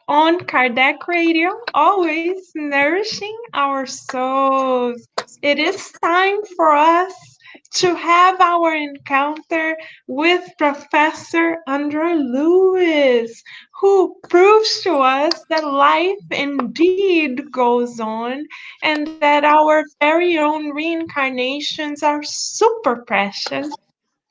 on Kardec Radio, always nourishing our souls. It is time for us to have our encounter with Professor Andrew Lewis, who proves to us that life indeed goes on and that our very own reincarnations are super precious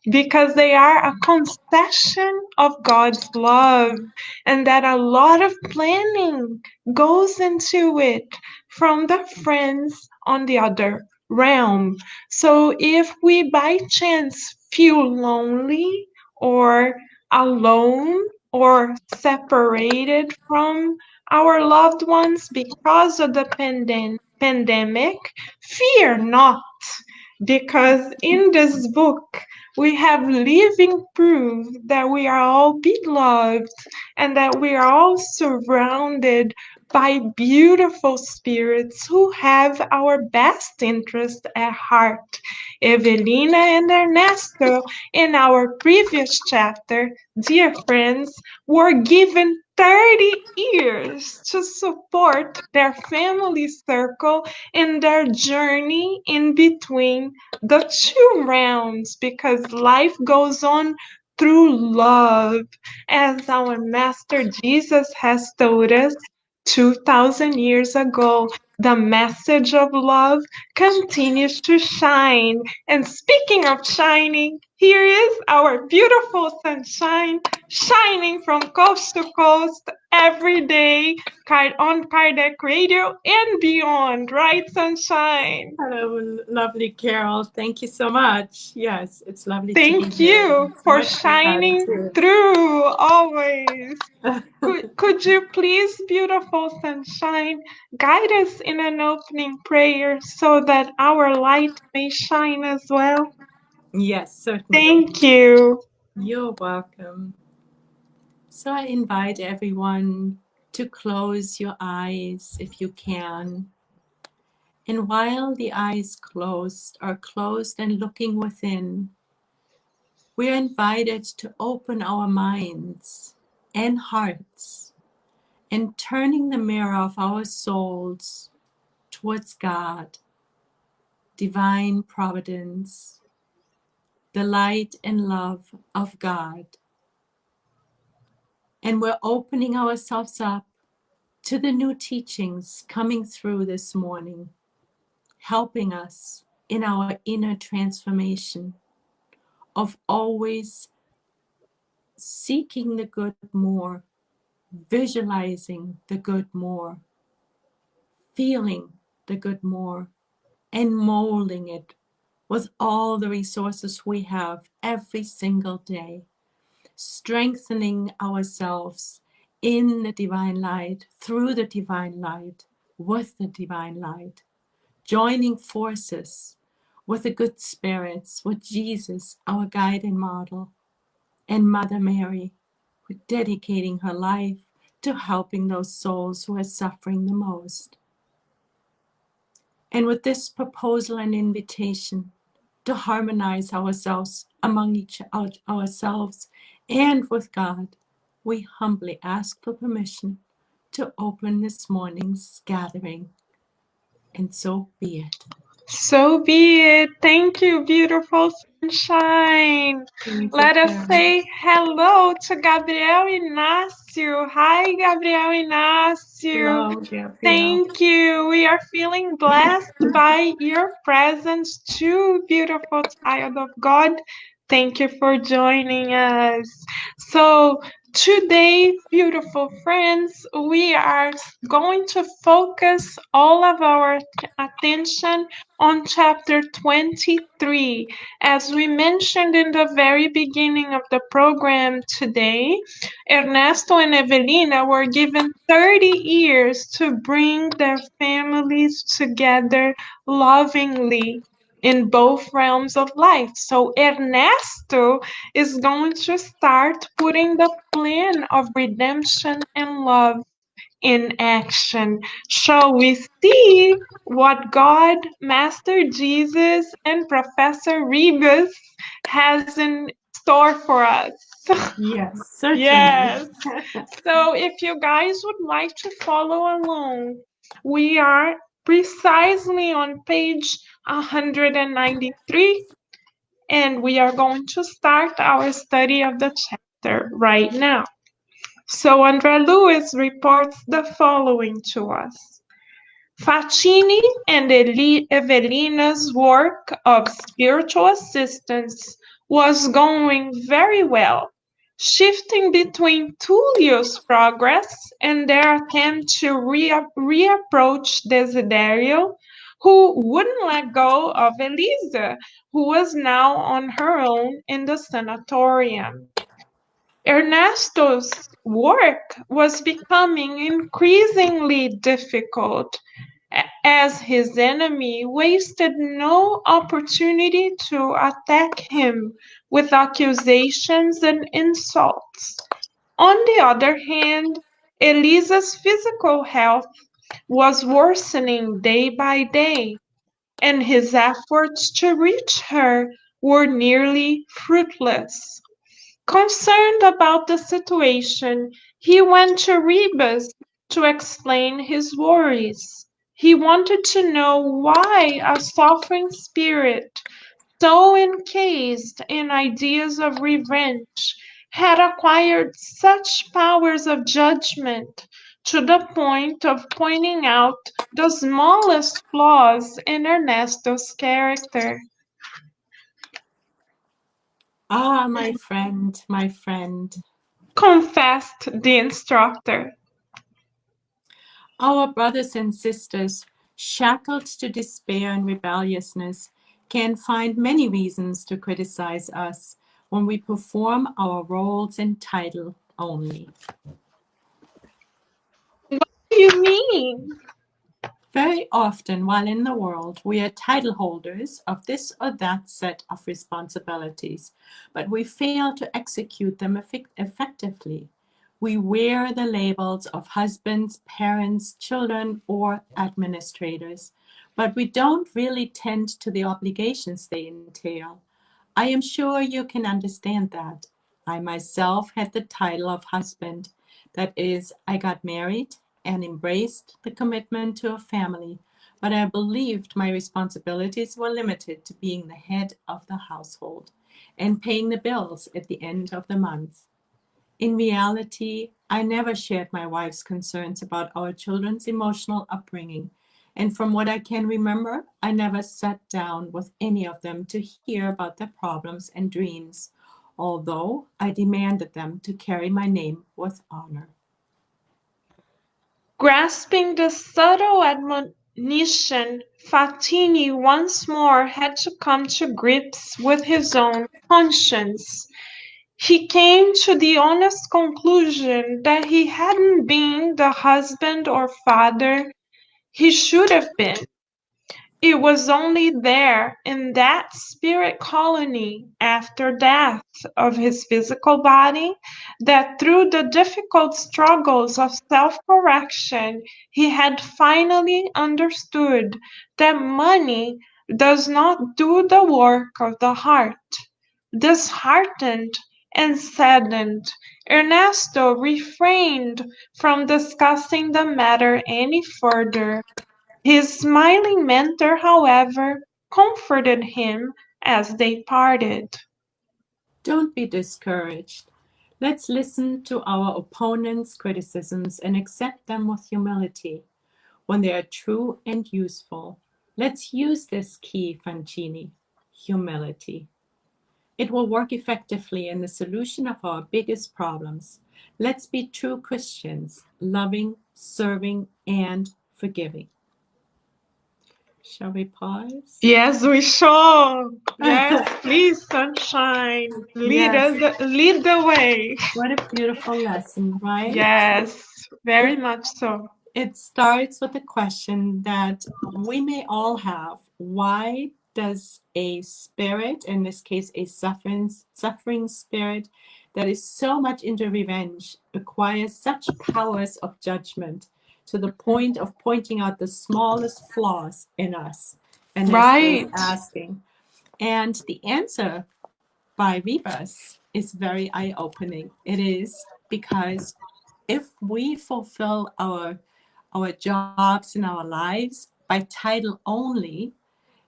because they are a concession of God's love, and that a lot of planning goes into it from the friends on the other realm. So if we by chance feel lonely or alone or separated from our loved ones because of the pandemic, fear not, because in this book we have living proof that we are all beloved and that we are all surrounded by beautiful spirits who have our best interest at heart. Evelina and Ernesto, in our previous chapter, dear friends, were given 30 years to support their family circle in their journey in between the two realms, because life goes on through love, as our Master Jesus has told us 2,000 years ago. The message of love continues to shine. And speaking of shining, here is our beautiful sunshine shining from coast to coast every day on Kardec Radio and beyond, right, sunshine? Hello, lovely Carol. Thank you so much. Yes, it's lovely to be Thank here. you So for much shining gratitude. through always. Could you please, beautiful sunshine, guide us in an opening prayer so that our light may shine as well? Yes, certainly. Thank you. You're welcome. So I invite everyone to close your eyes if you can. And while the eyes are closed and looking within, we are invited to open our minds and hearts and turning the mirror of our souls towards God, divine providence, the light and love of God. And we're opening ourselves up to the new teachings coming through this morning, helping us in our inner transformation of always seeking the good more, visualizing the good more, feeling the good more, and molding it with all the resources we have every single day, strengthening ourselves in the divine light, through the divine light, with the divine light, joining forces with the good spirits, with Jesus, our guide and model, and Mother Mary, who dedicating her life to helping those souls who are suffering the most. And with this proposal and invitation to harmonize ourselves among ourselves and with God, we humbly ask for permission to open this morning's gathering. And so be it. So be it. Thank you, beautiful sunshine. Thank you, Let us Karen. say hello to Gabriel Inácio. Hi, Gabriel Inácio. Hello, Gabriel. Thank you. We are feeling blessed by your presence, too, beautiful child of God. Thank you for joining us. So, today, beautiful friends, we are going to focus all of our attention on chapter 23. As we mentioned in the very beginning of the program today, Ernesto and Evelina were given 30 years to bring their families together lovingly in both realms of life. So Ernesto is going to start putting the plan of redemption and love in action. Shall we see what God, Master Jesus, and Professor Rebus has in store for us? Yes, certainly. Yes. So if you guys would like to follow along, we are precisely on page 193, and we are going to start our study of the chapter right now. So Andre Lewis reports the following to us. Facchini and Evelina's work of spiritual assistance was going very well, shifting between Tullio's progress and their attempt to reapproach Desiderio, who wouldn't let go of Elisa, who was now on her own in the sanatorium. Ernesto's work was becoming increasingly difficult as his enemy wasted no opportunity to attack him with accusations and insults. On the other hand, Elisa's physical health was worsening day by day, and his efforts to reach her were nearly fruitless. Concerned about the situation, he went to Rebus to explain his worries. He wanted to know why a suffering spirit, so encased in ideas of revenge, had acquired such powers of judgment to the point of pointing out the smallest flaws in Ernesto's character. Ah, my friend. Confessed the instructor. Our brothers and sisters, shackled to despair and rebelliousness, can find many reasons to criticize us when we perform our roles in title only. What do you mean? Very often, while in the world, we are title holders of this or that set of responsibilities, but we fail to execute them effectively. We wear the labels of husbands, parents, children, or administrators, but we don't really tend to the obligations they entail. I am sure you can understand that. I myself had the title of husband. That is, I got married and embraced the commitment to a family, but I believed my responsibilities were limited to being the head of the household and paying the bills at the end of the month. In reality, I never shared my wife's concerns about our children's emotional upbringing, and from what I can remember, I never sat down with any of them to hear about their problems and dreams, although I demanded them to carry my name with honor. Grasping the subtle admonition, Fatini once more had to come to grips with his own conscience. He came to the honest conclusion that he hadn't been the husband or father he should have been. It was only there, in that spirit colony after death of his physical body, that through the difficult struggles of self-correction he had finally understood that money does not do the work of the heart. Disheartened and saddened, Ernesto refrained from discussing the matter any further. His smiling mentor, however, comforted him as they parted. Don't be discouraged. Let's listen to our opponents' criticisms and accept them with humility when they are true and useful. Let's use this key, Fancini, humility. It will work effectively in the solution of our biggest problems. Let's be true Christians, loving, serving, and forgiving. Shall we pause? Yes, we shall. Yes, please, sunshine, Yes, lead the way. what a beautiful lesson, right? Yes, very It, much so. it starts with a question that we may all have. Why does a spirit, in this case a suffering spirit, that is so much into revenge, acquire such powers of judgment to the point of pointing out the smallest flaws in us? Ernesto is Right. asking. And the answer by Rebus is very eye-opening. It is because if we fulfill our jobs in our lives by title only,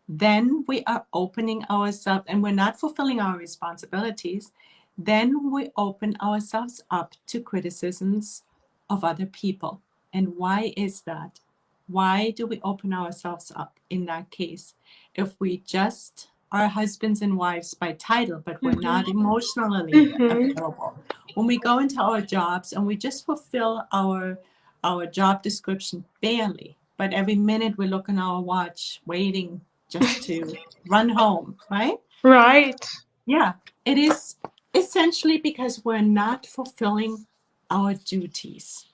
then we are opening ourselves and we're not fulfilling our responsibilities, then we open ourselves up to criticisms of other people. And why is that? Why do we open ourselves up in that case? If we just are husbands and wives by title, but we're not emotionally Mhm. available. When we go into our jobs and we just fulfill our job description barely, but every minute we look on our watch, waiting just to run home, right? Right. Yeah, it is essentially because we're not fulfilling our duties.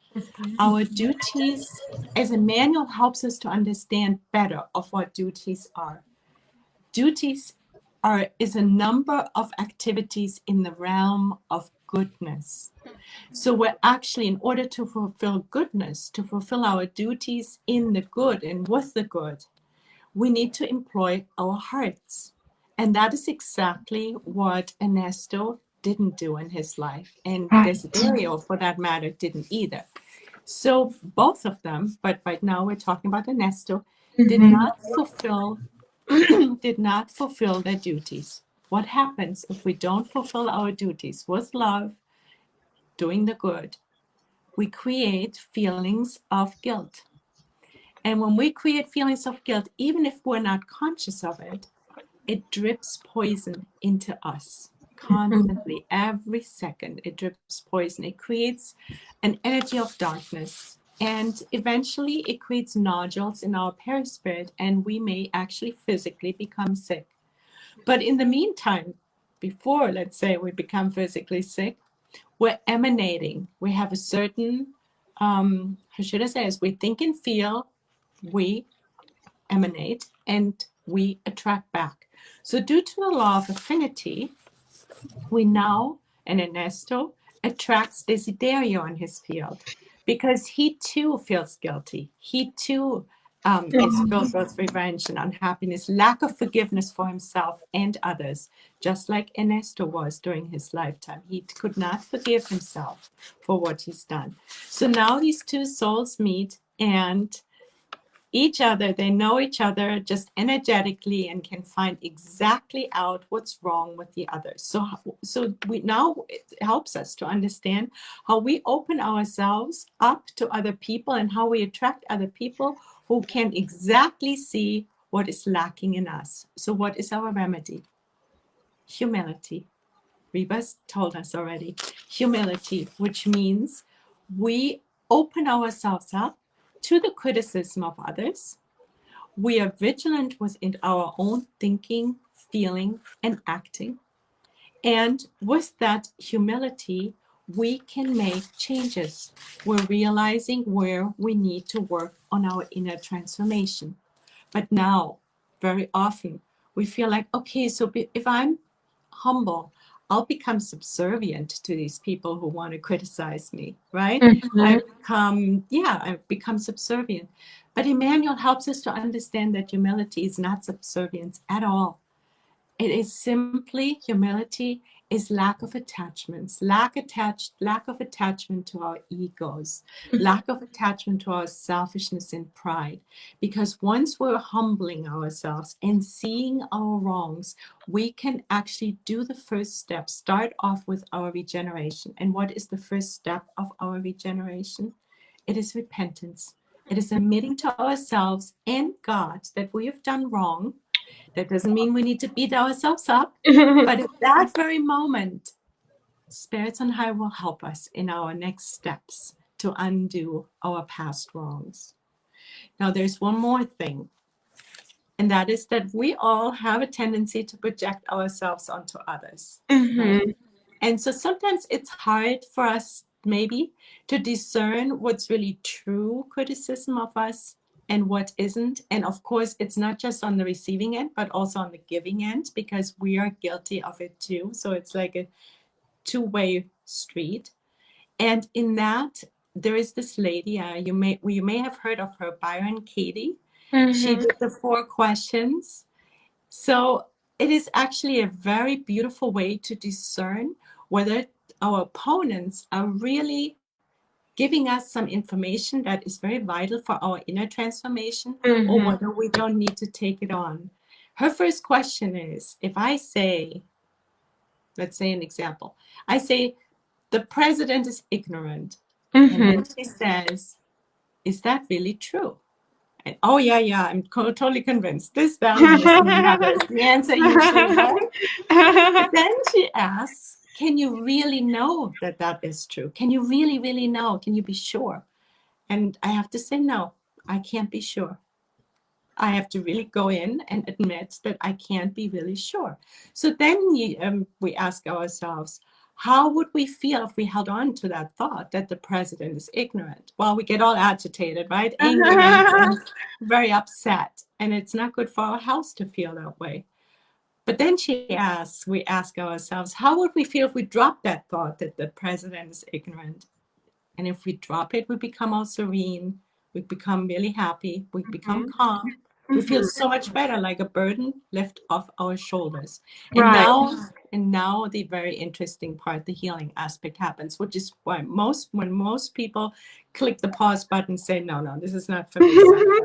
Our duties as a manual helps us to understand better of what duties are. Duties are is a number of activities in the realm of goodness. So we're actually, in order to fulfill goodness, to fulfill our duties in the good and with the good, we need to employ our hearts. And that is exactly what Ernesto didn't do in his life. And Right. Desiderio, for that matter, didn't either. So both of them, but right now we're talking about Ernesto, did Mhm. not fulfill did not fulfill their duties. What happens if we don't fulfill our duties with love, doing the good? We create feelings of guilt. And when we create feelings of guilt, even if we're not conscious of it, it drips poison into us constantly. Every second, it drips poison. It creates an energy of darkness. And eventually, it creates nodules in our perispirit, and we may actually physically become sick. But in the meantime, before, let's say, we become physically sick, we're emanating. We have a certain, how should I say, as we think and feel, we emanate and we attract back. So, due to the law of affinity, we now, and Ernesto, attracts Desiderio in his field because he too feels guilty. He too is filled with revenge and unhappiness, lack of forgiveness for himself and others, just like Ernesto was during his lifetime. He could not forgive himself for what he's done. So now these two souls meet and each other, they know each other just energetically and can find exactly out what's wrong with the other. So we now, it helps us to understand how we open ourselves up to other people and how we attract other people who can exactly see what is lacking in us. So what is our remedy? Humility. Rebus told us already. Humility, which means we open ourselves up to the criticism of others. We are vigilant within our own thinking, feeling, and acting. And with that humility, we can make changes. We're realizing where we need to work on our inner transformation. But now, very often, we feel like, okay, so if I'm humble, I'll become subservient to these people who want to criticize me, right? Mhm. I've become subservient. But Emmanuel helps us to understand that humility is not subservience at all. It is simply humility is lack of attachments, lack of attachment to our egos, lack of attachment to our selfishness and pride. Because once we're humbling ourselves and seeing our wrongs, we can actually do the first step, start off with our regeneration. And what is the first step of our regeneration? It is repentance. It is admitting to ourselves and God that we have done wrong. That doesn't mean we need to beat ourselves up, but at that very moment, spirits on high will help us in our next steps to undo our past wrongs. Now, there's one more thing, and that is that we all have a tendency to project ourselves onto others, right? Mhm. And so sometimes it's hard for us, maybe, to discern what's really true criticism of us and what isn't. And of course, it's not just on the receiving end, but also on the giving end, because we are guilty of it too. So it's like a two-way street. And in that, there is this lady, you may have heard of her, Byron Katie. She Mhm. did the 4 questions. So it is actually a very beautiful way to discern whether our opponents are really giving us some information that is very vital for our inner transformation, or Mm-hmm. whether we don't need to take it on. Her first question is, if I say, let's say an example, I say, the president is ignorant. And then Mm-hmm. she says, is that really true? And oh, yeah, yeah, I'm totally convinced. This, that, and this, and the other is the answer usually, right? But then she asks, can you really know that that is true? Can you really, really know? Can you be sure? And I have to say, no, I can't be sure. I have to really go in and admit that I can't be really sure. So then we ask ourselves, how would we feel if we held on to that thought that the president is ignorant? Well, we get all agitated, right? Angry and very upset. And it's not good for our health to feel that way. But then we ask ourselves, how would we feel if we dropped that thought that the president is ignorant? And if we drop it, we become all serene. We become really happy. We become calm. We feel Mhm. so much better, like a burden lift off our shoulders. And Right. now the very interesting part, the healing aspect happens, which is why when most people click the pause button, say, no, no, this is not for me, Sandra.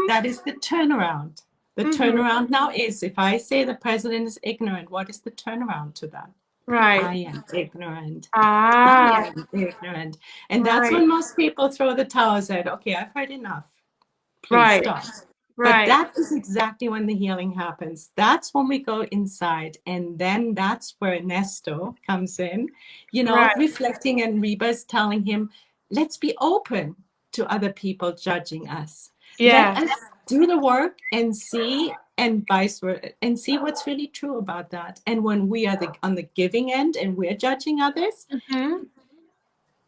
That is the turnaround. The Mhm. turnaround now is, if I say the president is ignorant, what is the turnaround to that? Right. I am ignorant. I Ah, am ignorant. And that's right. when most people throw the towels at, okay, I've heard enough. Please Right. stop. But Right. that is exactly when the healing happens. That's when we go inside. And then that's where Ernesto comes in, Right. reflecting, and Reba's telling him, let's be open to other people judging us. Let Yes. us do the work and see, and vice versa, and see what's really true about that. And when we are on the giving end and we're judging others, Mhm.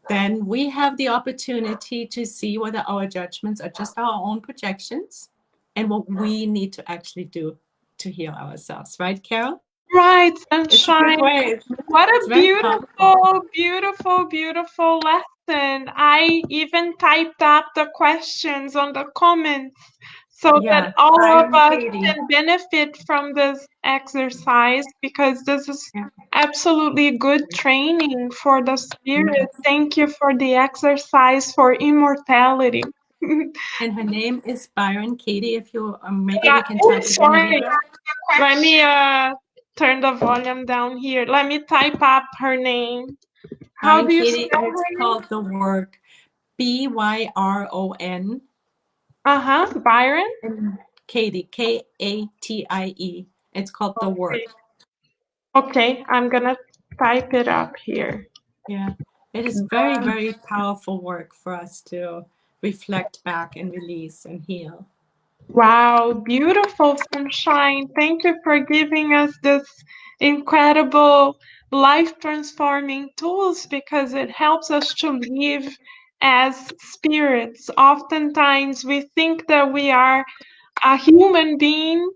then we have the opportunity to see whether our judgments are just our own projections and what we need to actually do to heal ourselves. Right, Carol? Right, It's a good sunshine. way. What It's a very powerful. beautiful, beautiful, beautiful lesson. I even typed up the questions on the comments so that Yeah, all of Byron us Katie. can benefit from this exercise because this is Yeah, absolutely good training for the yeah. spirit. Thank you for the exercise for immortality. And her name is Byron Katie. If you, maybe Yeah, we can oh, type it in, sorry. Reba. Let me turn the volume down here. Let me type up her name. How Byron do you Katie, spell and it's her name? called The Work. Byron Uh-huh, Byron. and Katie, Katie. It's called The Okay. Work. Okay, I'm gonna type it up here. Yeah, it is very, very powerful work for us to reflect back and release and heal. Wow, beautiful sunshine. Thank you for giving us this incredible life transforming tools because it helps us to live as spirits. Oftentimes we think that we are a human being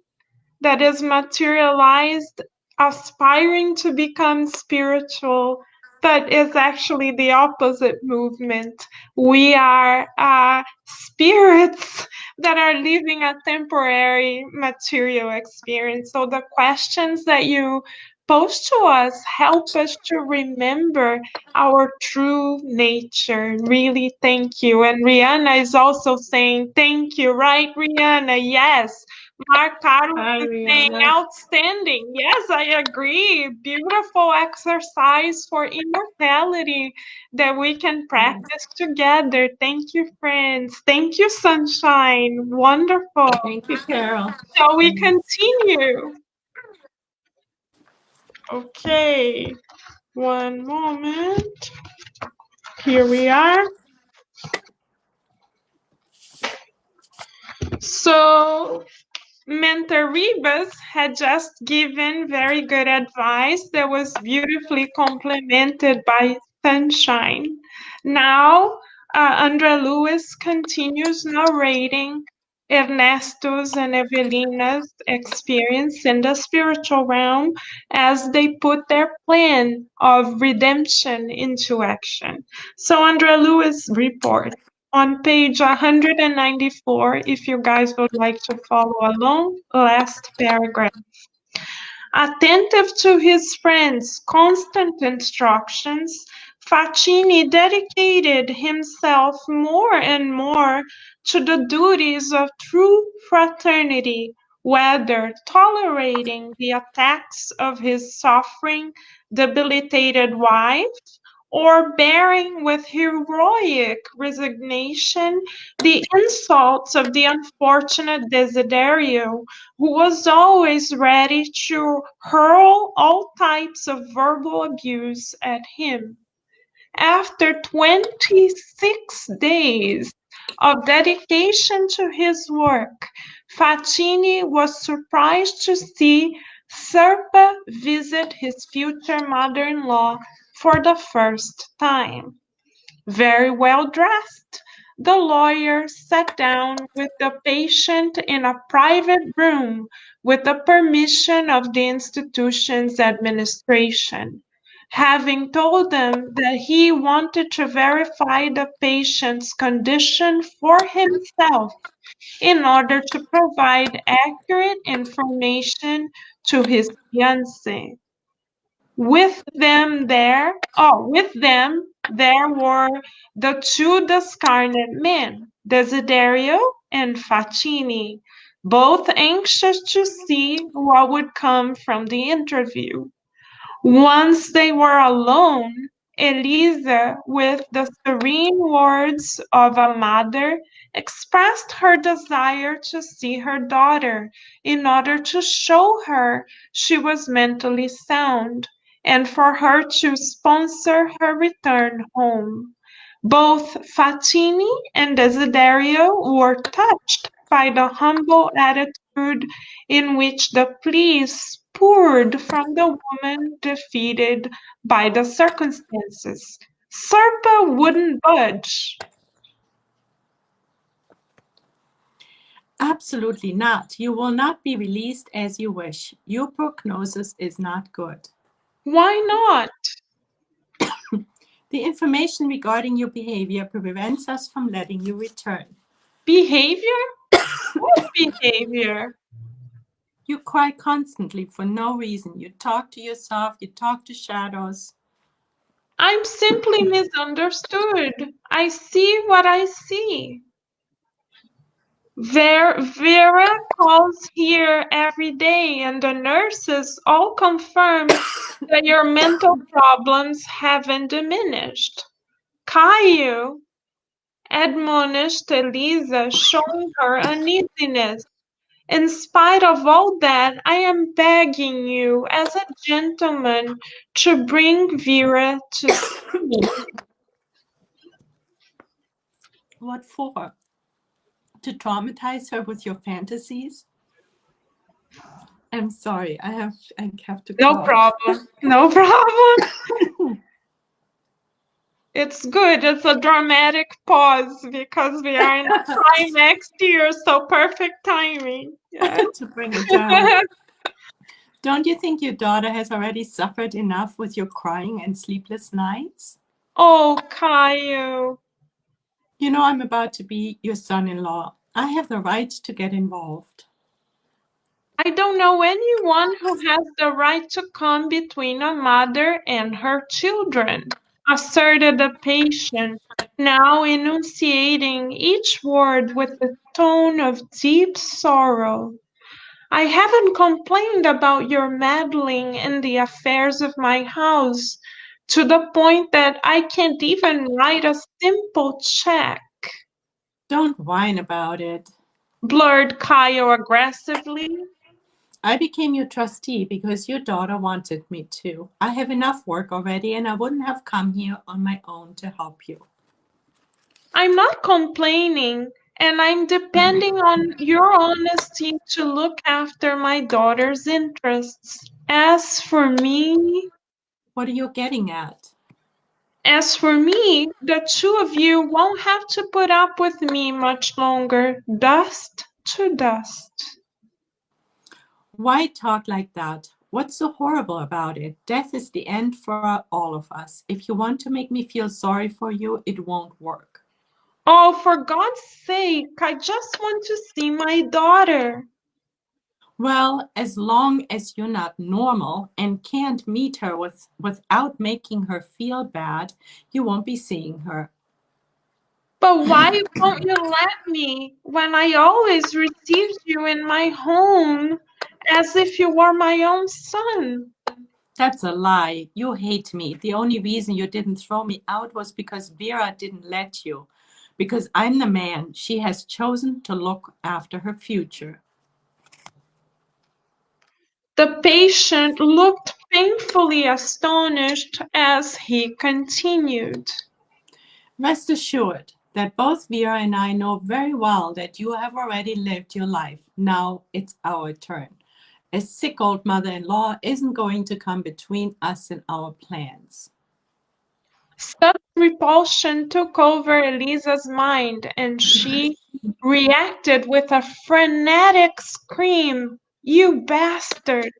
that is materialized, aspiring to become spiritual, but is actually the opposite movement. We are spirits that are living a temporary material experience. So the questions that you pose to us help us to remember our true nature. Really, thank you. And Rihanna is also saying thank you, right, Rihanna? Yes. Mark Carlos Hi, is saying Rihanna. outstanding. Yes, I agree. Beautiful exercise for immortality that we can Yes. practice together. Thank you, friends. Thank you, Sunshine. Wonderful. Thank you, Carol. Shall we Yes. continue? Okay, one moment. Here we are. So, Mentor Rebus had just given very good advice that was beautifully complemented by Sunshine. Now, Andrea Lewis continues narrating Ernesto's and Evelina's experience in the spiritual realm as they put their plan of redemption into action. So, Andrea Lewis reports on page 194, if you guys would like to follow along, last paragraph. Attentive to his friend's constant instructions, Facchini dedicated himself more and more to the duties of true fraternity, whether tolerating the attacks of his suffering, debilitated wife, or bearing with heroic resignation the insults of the unfortunate Desiderio, who was always ready to hurl all types of verbal abuse at him. After 26 days of dedication to his work, Facchini was surprised to see Serpa visit his future mother-in-law for the first time. Very well dressed, the lawyer sat down with the patient in a private room with the permission of the institution's administration. Having told them that he wanted to verify the patient's condition for himself in order to provide accurate information to his fiancée. With them there were the two discarnate men, Desiderio and Facchini, both anxious to see what would come from the interview. Once they were alone, Elisa, with the serene words of a mother, expressed her desire to see her daughter in order to show her she was mentally sound and for her to sponsor her return home. Both Facchini and Desiderio were touched by the humble attitude in which the pleas poured from the woman defeated by the circumstances. Serpa wouldn't budge. Absolutely not. You will not be released as you wish. Your prognosis is not good. Why not? The information regarding your behavior prevents us from letting you return. Behavior? What behavior? You cry constantly for no reason. You talk to yourself, you talk to shadows. I'm simply misunderstood. I see what I see. Vera calls here every day, and the nurses all confirm that your mental problems haven't diminished. Caio admonished Elisa, showing her uneasiness. In spite of all that, I am begging you, as a gentleman, to bring Vera to see me. What for? To traumatize her with your fantasies? I'm sorry, I have to No cough. problem. No problem. It's good. It's a dramatic pause because we are in a climax here, so perfect timing. Yes. To bring it down. Don't you think your daughter has already suffered enough with your crying and sleepless nights? Oh, Caio. You know I'm about to be your son-in-law. I have the right to get involved. I don't know anyone who has the right to come between a mother and her children, asserted the patient, now enunciating each word with a tone of deep sorrow. I haven't complained about your meddling in the affairs of my house to the point that I can't even write a simple check, Don't whine about it. blurred Caio aggressively. I became your trustee because your daughter wanted me to. I have enough work already and I wouldn't have come here on my own to help you. I'm not complaining, and I'm depending on your honesty to look after my daughter's interests. What are you getting at? As for me, the two of you won't have to put up with me much longer. Dust to dust. Why talk like that? What's so horrible about it? Death is the end for all of us. If you want to make me feel sorry for you, it won't work. Oh, for God's sake, I just want to see my daughter. Well, as long as you're not normal and can't meet her without making her feel bad, you won't be seeing her. But why won't you let me when I always received you in my home as if you were my own son? That's a lie. You hate me. The only reason you didn't throw me out was because Vera didn't let you. Because I'm the man she has chosen to look after her future. The patient looked painfully astonished as he continued. Rest assured that both Vera and I know very well that you have already lived your life. Now it's our turn. A sick old mother in law isn't going to come between us and our plans. Sudden repulsion took over Elisa's mind, and she reacted with a frenetic scream. You bastard!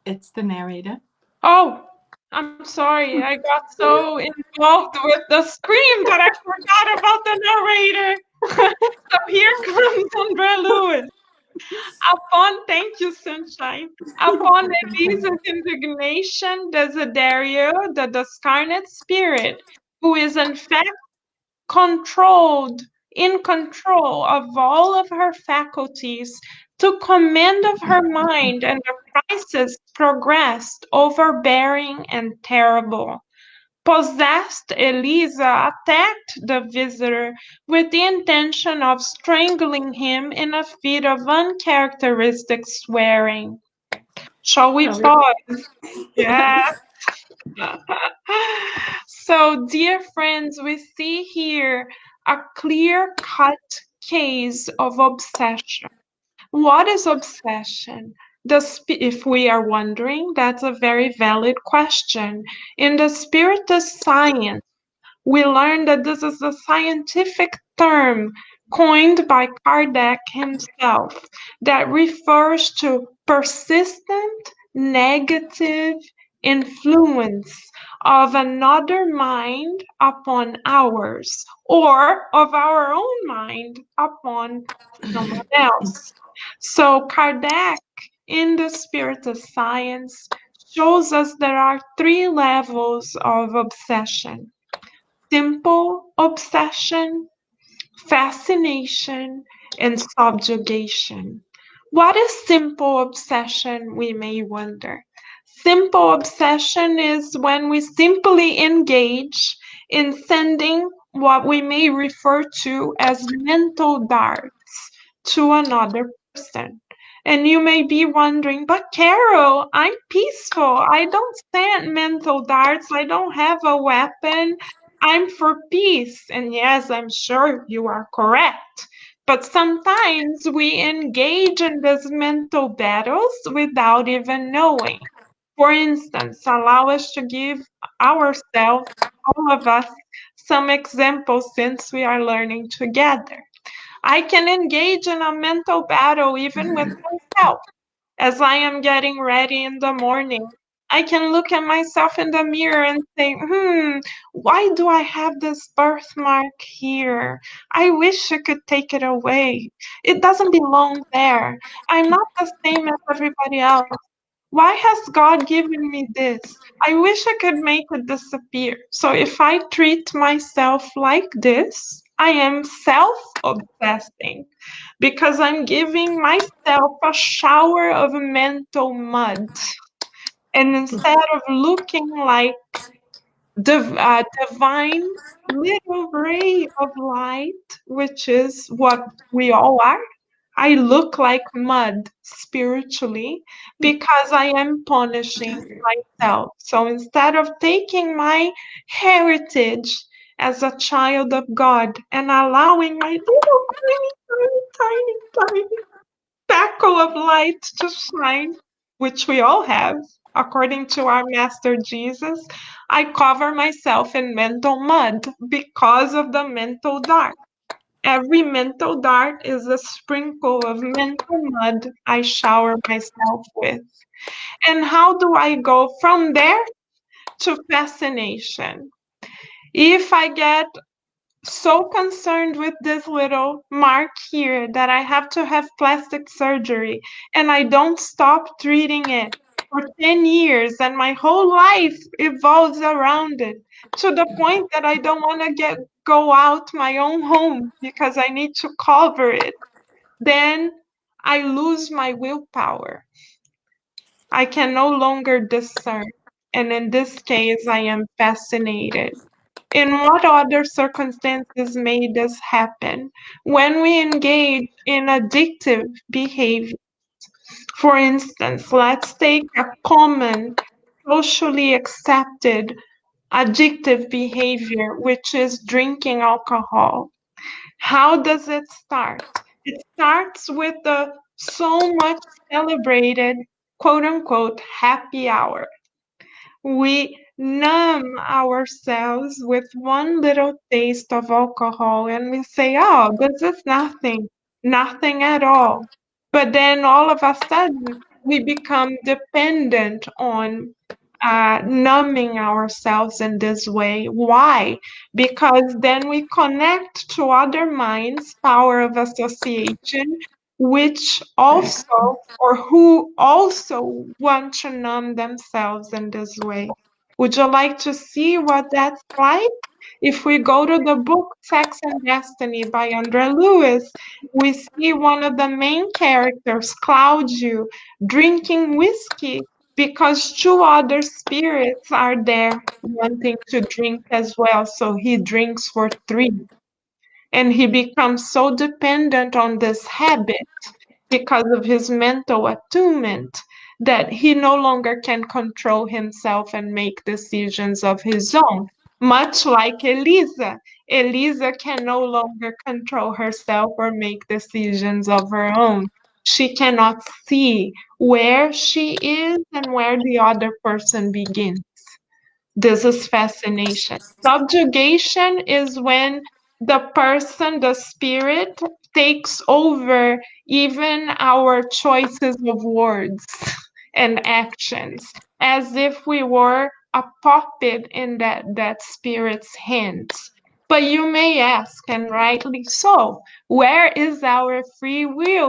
It's the narrator. Oh, I'm sorry. I got so involved with the scream that I forgot about the narrator. So here comes Andrea Lewis. Thank you, Sunshine. Upon Elisa's indignation, Desiderio, the discarnate spirit, who is in fact controlled, in control of all of her faculties, took command of her mind, and the crisis progressed overbearing and terrible. Possessed, Eliza attacked the visitor with the intention of strangling him in a fit of uncharacteristic swearing. Shall we Shall we? pause? Yes. So, dear friends, we see here a clear cut case of obsession. What is obsession? If we are wondering, that's a very valid question. In the Spiritist science, we learn that this is a scientific term coined by Kardec himself that refers to persistent negative influence of another mind upon ours or of our own mind upon someone else. So Kardec in the Spirit of Science shows us there are three levels of obsession: simple obsession, fascination, and subjugation. What is simple obsession, we may wonder? Simple obsession is when we simply engage in sending what we may refer to as mental darts to another person. And you may be wondering, but Carol, I'm peaceful. I don't send mental darts. I don't have a weapon. I'm for peace. And yes, I'm sure you are correct. But sometimes we engage in these mental battles without even knowing. For instance, allow us to give ourselves, all of us, some examples since we are learning together. I can engage in a mental battle even with myself. As I am getting ready in the morning, I can look at myself in the mirror and say, why do I have this birthmark here? I wish I could take it away. It doesn't belong there. I'm not the same as everybody else. Why has God given me this? I wish I could make it disappear. So if I treat myself like this, I am self obsessing because I'm giving myself a shower of mental mud. And instead of looking like divine little ray of light, which is what we all are, I look like mud spiritually because I am punishing myself. So instead of taking my heritage as a child of God and allowing my little tiny speckle of light to shine, which we all have, according to our Master Jesus, I cover myself in mental mud because of the mental dark. Every mental dart is a sprinkle of mental mud I shower myself with. And how do I go from there to fascination? If I get so concerned with this little mark here that I have to have plastic surgery, and I don't stop treating it for 10 years, and my whole life evolves around it to the point that I don't want to get go out my own home because I need to cover it. Then I lose my willpower. I can no longer discern. And in this case, I am fascinated. In what other circumstances may this happen? When we engage in addictive behavior, for instance, let's take a common socially accepted addictive behavior, which is drinking alcohol. How does it start? It starts with the so much celebrated quote unquote happy hour. We numb ourselves with one little taste of alcohol and we say, oh, this is nothing, nothing at all. But then all of a sudden, we become dependent on numbing ourselves in this way. Why? Because then we connect to other minds, power of association, which also or who also want to numb themselves in this way. Would you like to see what that's like? If we go to the book Sex and Destiny by Andre Lewis, we see one of the main characters, Claudio, drinking whiskey because two other spirits are there wanting to drink as well. So he drinks for three. And he becomes so dependent on this habit because of his mental attunement that he no longer can control himself and make decisions of his own. Much like Elisa. Elisa can no longer control herself or make decisions of her own. She cannot see where she is and where the other person begins. This is fascination. Subjugation is when the person, the spirit, takes over even our choices of words and actions, as if we were a puppet in that spirit's hands. But you may ask, and rightly so, where is our free will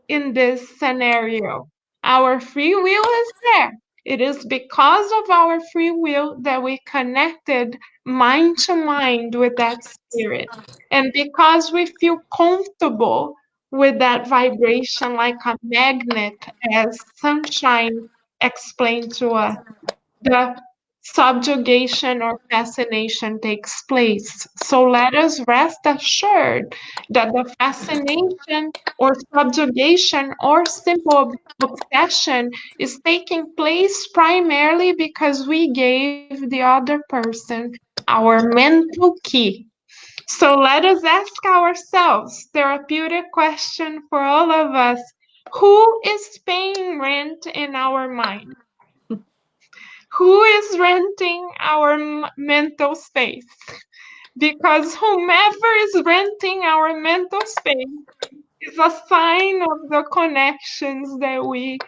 in this scenario? Our free will is there. It is because of our free will that we connected mind to mind with that spirit. And because we feel comfortable with that vibration like a magnet, as Sunshine explained to us, the subjugation or fascination takes place. So let us rest assured that the fascination or subjugation or simple obsession is taking place primarily because we gave the other person our mental key. So let us ask ourselves, therapeutic question for all of us, who is paying rent in our mind? Who is renting our mental space? Because whomever is renting our mental space is a sign of the connections that we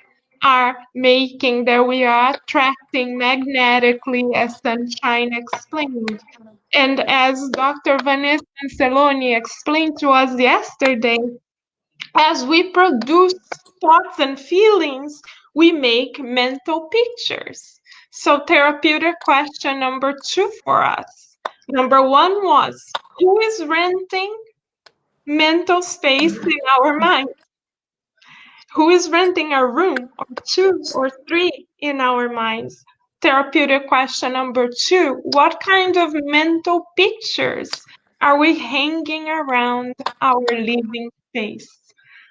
are making, that we are attracting magnetically, as Sunshine explained. And as Dr. Vanessa Anceloni explained to us yesterday, as we produce thoughts and feelings, we make mental pictures. So, therapeutic question number 2 for us. Number 1 was, who is renting mental space in our mind? Who is renting a room or two or three in our minds? Therapeutic question number 2, what kind of mental pictures are we hanging around our living space?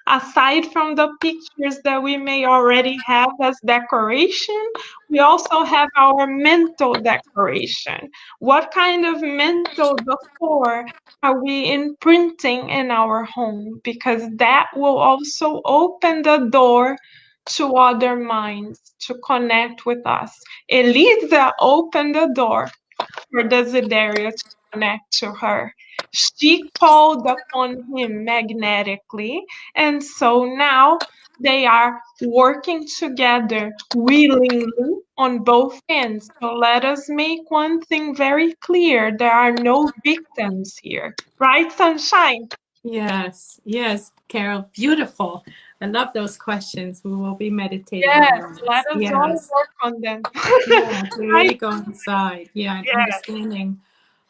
Aside from the pictures that we may already have as decoration, we also have our mental decoration. What kind of mental decor are we imprinting in our home? Because that will also open the door to other minds to connect with us. Elisa opened the door for Desideria to connect to her. She called upon him magnetically, and so now they are working together willingly on both ends. So let us make one thing very clear: there are no victims here. Right, Sunshine? Yes, yes, Carol, beautiful. I love those questions. We will be meditating Yes, on let those. us all Yes, work on them. yeah, to Right? really go inside. Yeah, and Yes, understanding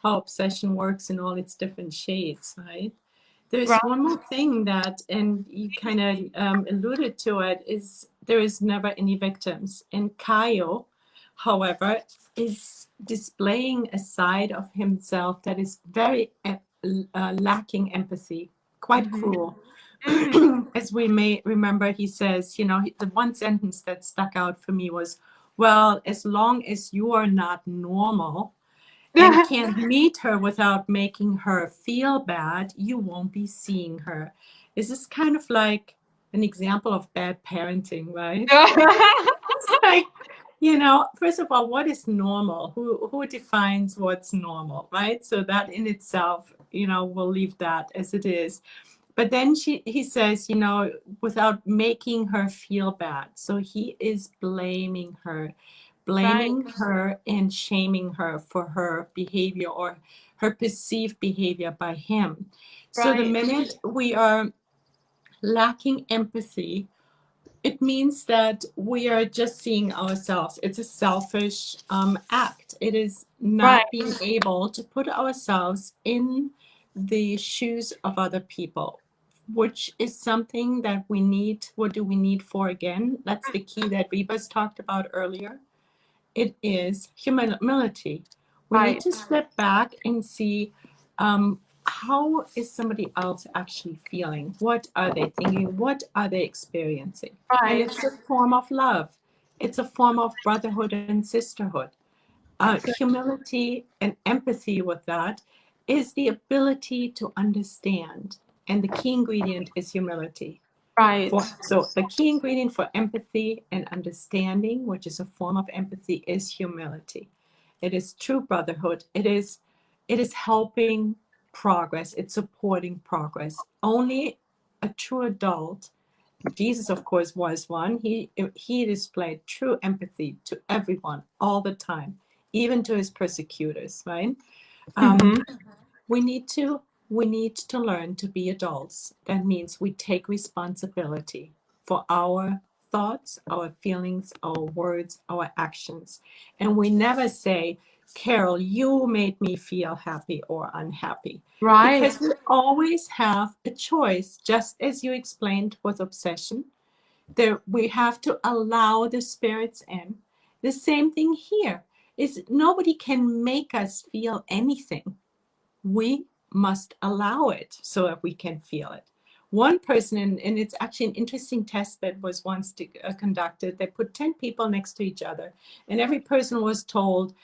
how obsession works in all its different shades, right? There's right, one more thing that, and you kind of alluded to it, is there is never any victims. And Kaio, however, is displaying a side of himself that is very lacking empathy, quite hmm cruel. hmm As we may remember, he says, you know, the one sentence that stuck out for me was, well, as long as you are not normal, and can't meet her without making her feel bad, you won't be seeing her. This is kind of like an example of bad parenting, right? It's like, you know, first of all, what is normal? Who defines what's normal, right? So that in itself, you know, we'll leave that as it is. But then he says, you know, without making her feel bad. So he is Right, blaming her and shaming her for her behavior or her perceived behavior by him. So the right, minute we are lacking empathy, it means that we are just seeing ourselves. It's a selfish act. It is right, not being able to put ourselves in the shoes of other people, which is something that we need. What do we need for again? That's the key that Rebus talked about earlier. It is humility. We need right, to step back and see how is somebody else actually feeling? What are they thinking? What are they experiencing? And right. it's a form of love. It's a form of brotherhood and sisterhood. Humility and empathy with that is the ability to understand. And the key ingredient is humility. Right, So the key ingredient for empathy and understanding, which is a form of empathy, is humility. It is true brotherhood. It is helping progress. It's supporting progress. Only a true adult, Jesus of course was one. He displayed true empathy to everyone all the time, even to his persecutors, right? hmm Um, we need to we need to learn to be adults. That means we take responsibility for our thoughts, our feelings, our words, our actions. And we never say, Carol, you made me feel happy or unhappy. right, Because we always have a choice, just as you explained with obsession. There we have to allow the spirits in. The same thing here is nobody can make us feel anything. We must allow it so that we can feel it. One person, and it's actually an interesting test that was once conducted, they put 10 people next to each other, and every person was told,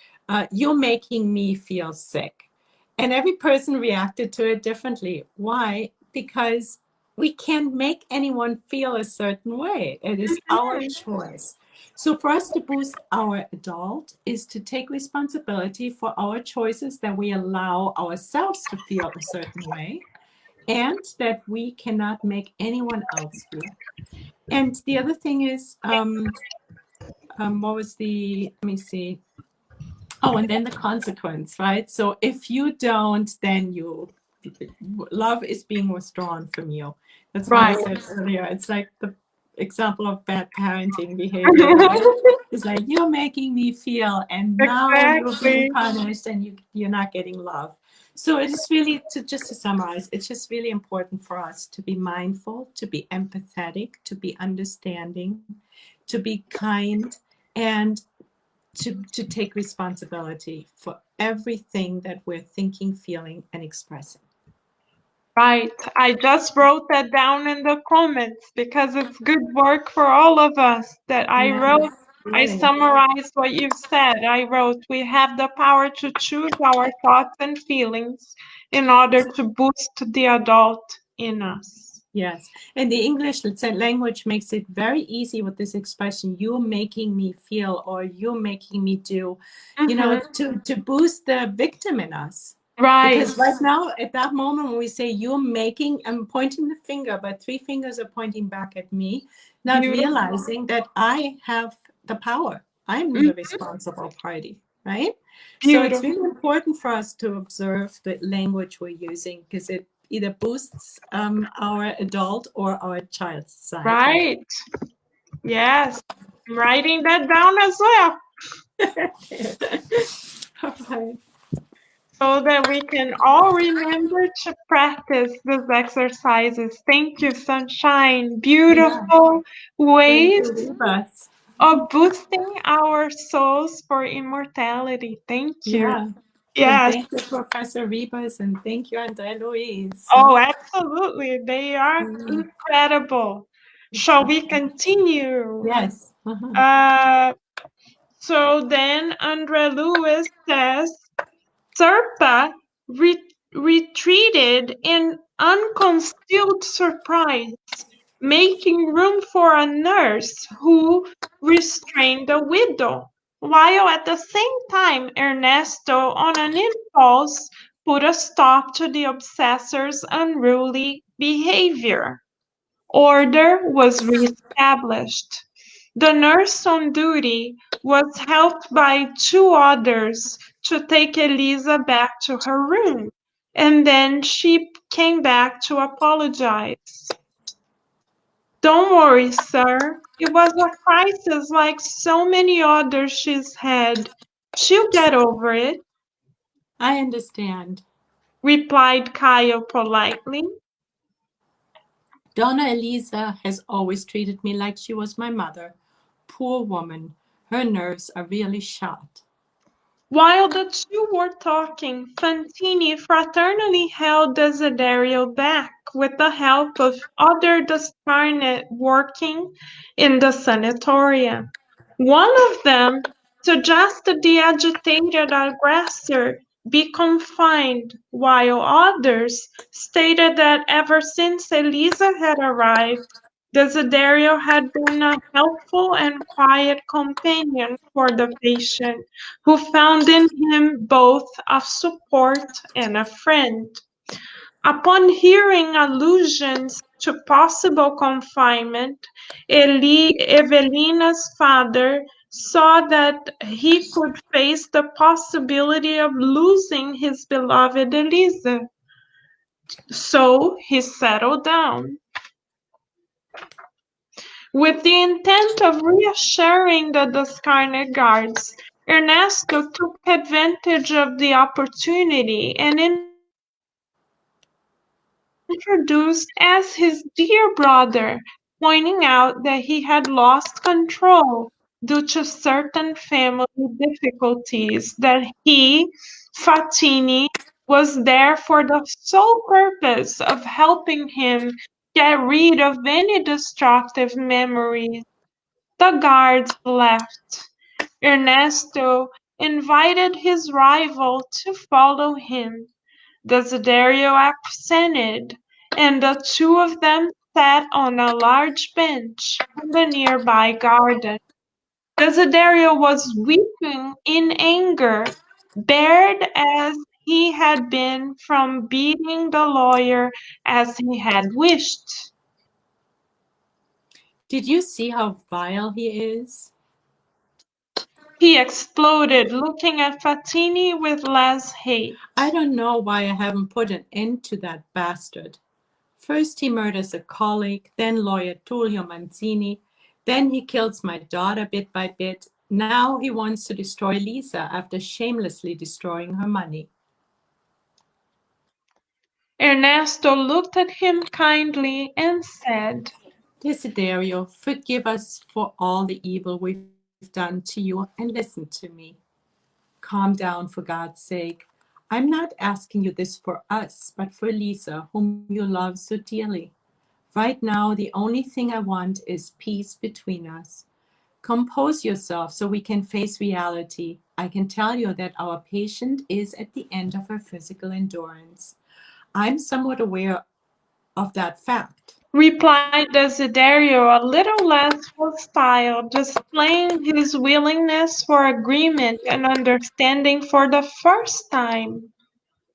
you're making me feel sick. And every person reacted to it differently. Why? Because we can't make anyone feel a certain way. It is our choice. So for us to boost our adult is to take responsibility for our choices, that we allow ourselves to feel a certain way and that we cannot make anyone else feel. And the other thing is, what was let me see. Oh, and then the consequence, right? So if you don't, then love is being withdrawn from you. That's why I right. said earlier, it's like the example of bad parenting behavior, right? It's like you're making me feel, and now you're being Exactly. punished, and you're not getting love. So it is really just to summarize, it's just really important for us to be mindful, to be empathetic, to be understanding, to be kind, and to take responsibility for everything that we're thinking, feeling, and expressing. Right. I just wrote that down in the comments because it's good work for all of us that I Yes, wrote. I really. summarized what you said. I wrote, we have the power to choose our thoughts and feelings in order to boost the adult in us. Yes. And the English language makes it very easy with this expression, you're making me feel or you're making me do, Mm-hmm. to boost the victim in us. Right. Because right now, at that moment, when we say you're making, I'm pointing the finger, but three fingers are pointing back at me, not Beautiful. realizing that I have the power. I'm Mm, the responsible party, right? So it's beautiful. really important for us to observe the language we're using because it either boosts our adult or our child's psyche. Right. Yes. I'm writing that down as well All right. so that we can all remember to practice these exercises. Thank you, Sunshine. Yeah. Beautiful Thank ways you, Rebus. of boosting our souls for immortality. Thank you. Yeah. And Yes. thank you, Professor Rebus, and thank you, Andre Louise. Oh, absolutely. They are Mm, incredible. Shall we exactly. continue? Yes. Uh-huh. Uh, so then Andre Lewis says Serpa retreated in unconcealed surprise, making room for a nurse who restrained the widow, while at the same time Ernesto, on an impulse, put a stop to the obsessor's unruly behavior. Order was reestablished. The nurse on duty was helped by two others to take Elisa back to her room, and then she came back to apologize. Don't worry, sir. It was a crisis like so many others she's had. She'll get over it, I understand. replied Kyle politely. Donna Elisa has always treated me like she was my mother. Poor woman. Her nerves are really shot. While the two were talking, Fantini fraternally held Desiderio back with the help of other Descarnet working in the sanatorium. One of them suggested the agitated aggressor be confined, while others stated that ever since Elisa had arrived, Desiderio had been a helpful and quiet companion for the patient, who found in him both a support and a friend. Upon hearing allusions to possible confinement, Evelina's father saw that he could face the possibility of losing his beloved Elisa. So he settled down. With the intent of reassuring the Descarnet guards, Ernesto took advantage of the opportunity and introduced Fantini as his dear brother, pointing out that he had lost control due to certain family difficulties, that he, Fatini, was there for the sole purpose of helping him get rid of any destructive memories. The guards left. Ernesto invited his rival to follow him. Desiderio assented, and the two of them sat on a large bench in the nearby garden. Desiderio was weeping in anger, bared as he had been from beating the lawyer as he had wished. Did you see how vile he is? He exploded, looking at Fatini with less hate. I don't know why I haven't put an end to that bastard. First he murders a colleague, then lawyer Tullio Manzini, then he kills my daughter bit by bit. Now he wants to destroy Lisa after shamelessly destroying her money. Ernesto looked at him kindly and said, Desiderio, forgive us for all the evil we've done to you and listen to me. Calm down, for God's sake. I'm not asking you this for us, but for Lisa, whom you love so dearly. Right now, the only thing I want is peace between us. Compose yourself so we can face reality. I can tell you that our patient is at the end of her physical endurance. I'm somewhat aware of that fact. replied Desiderio, a little less hostile, displaying his willingness for agreement and understanding for the first time.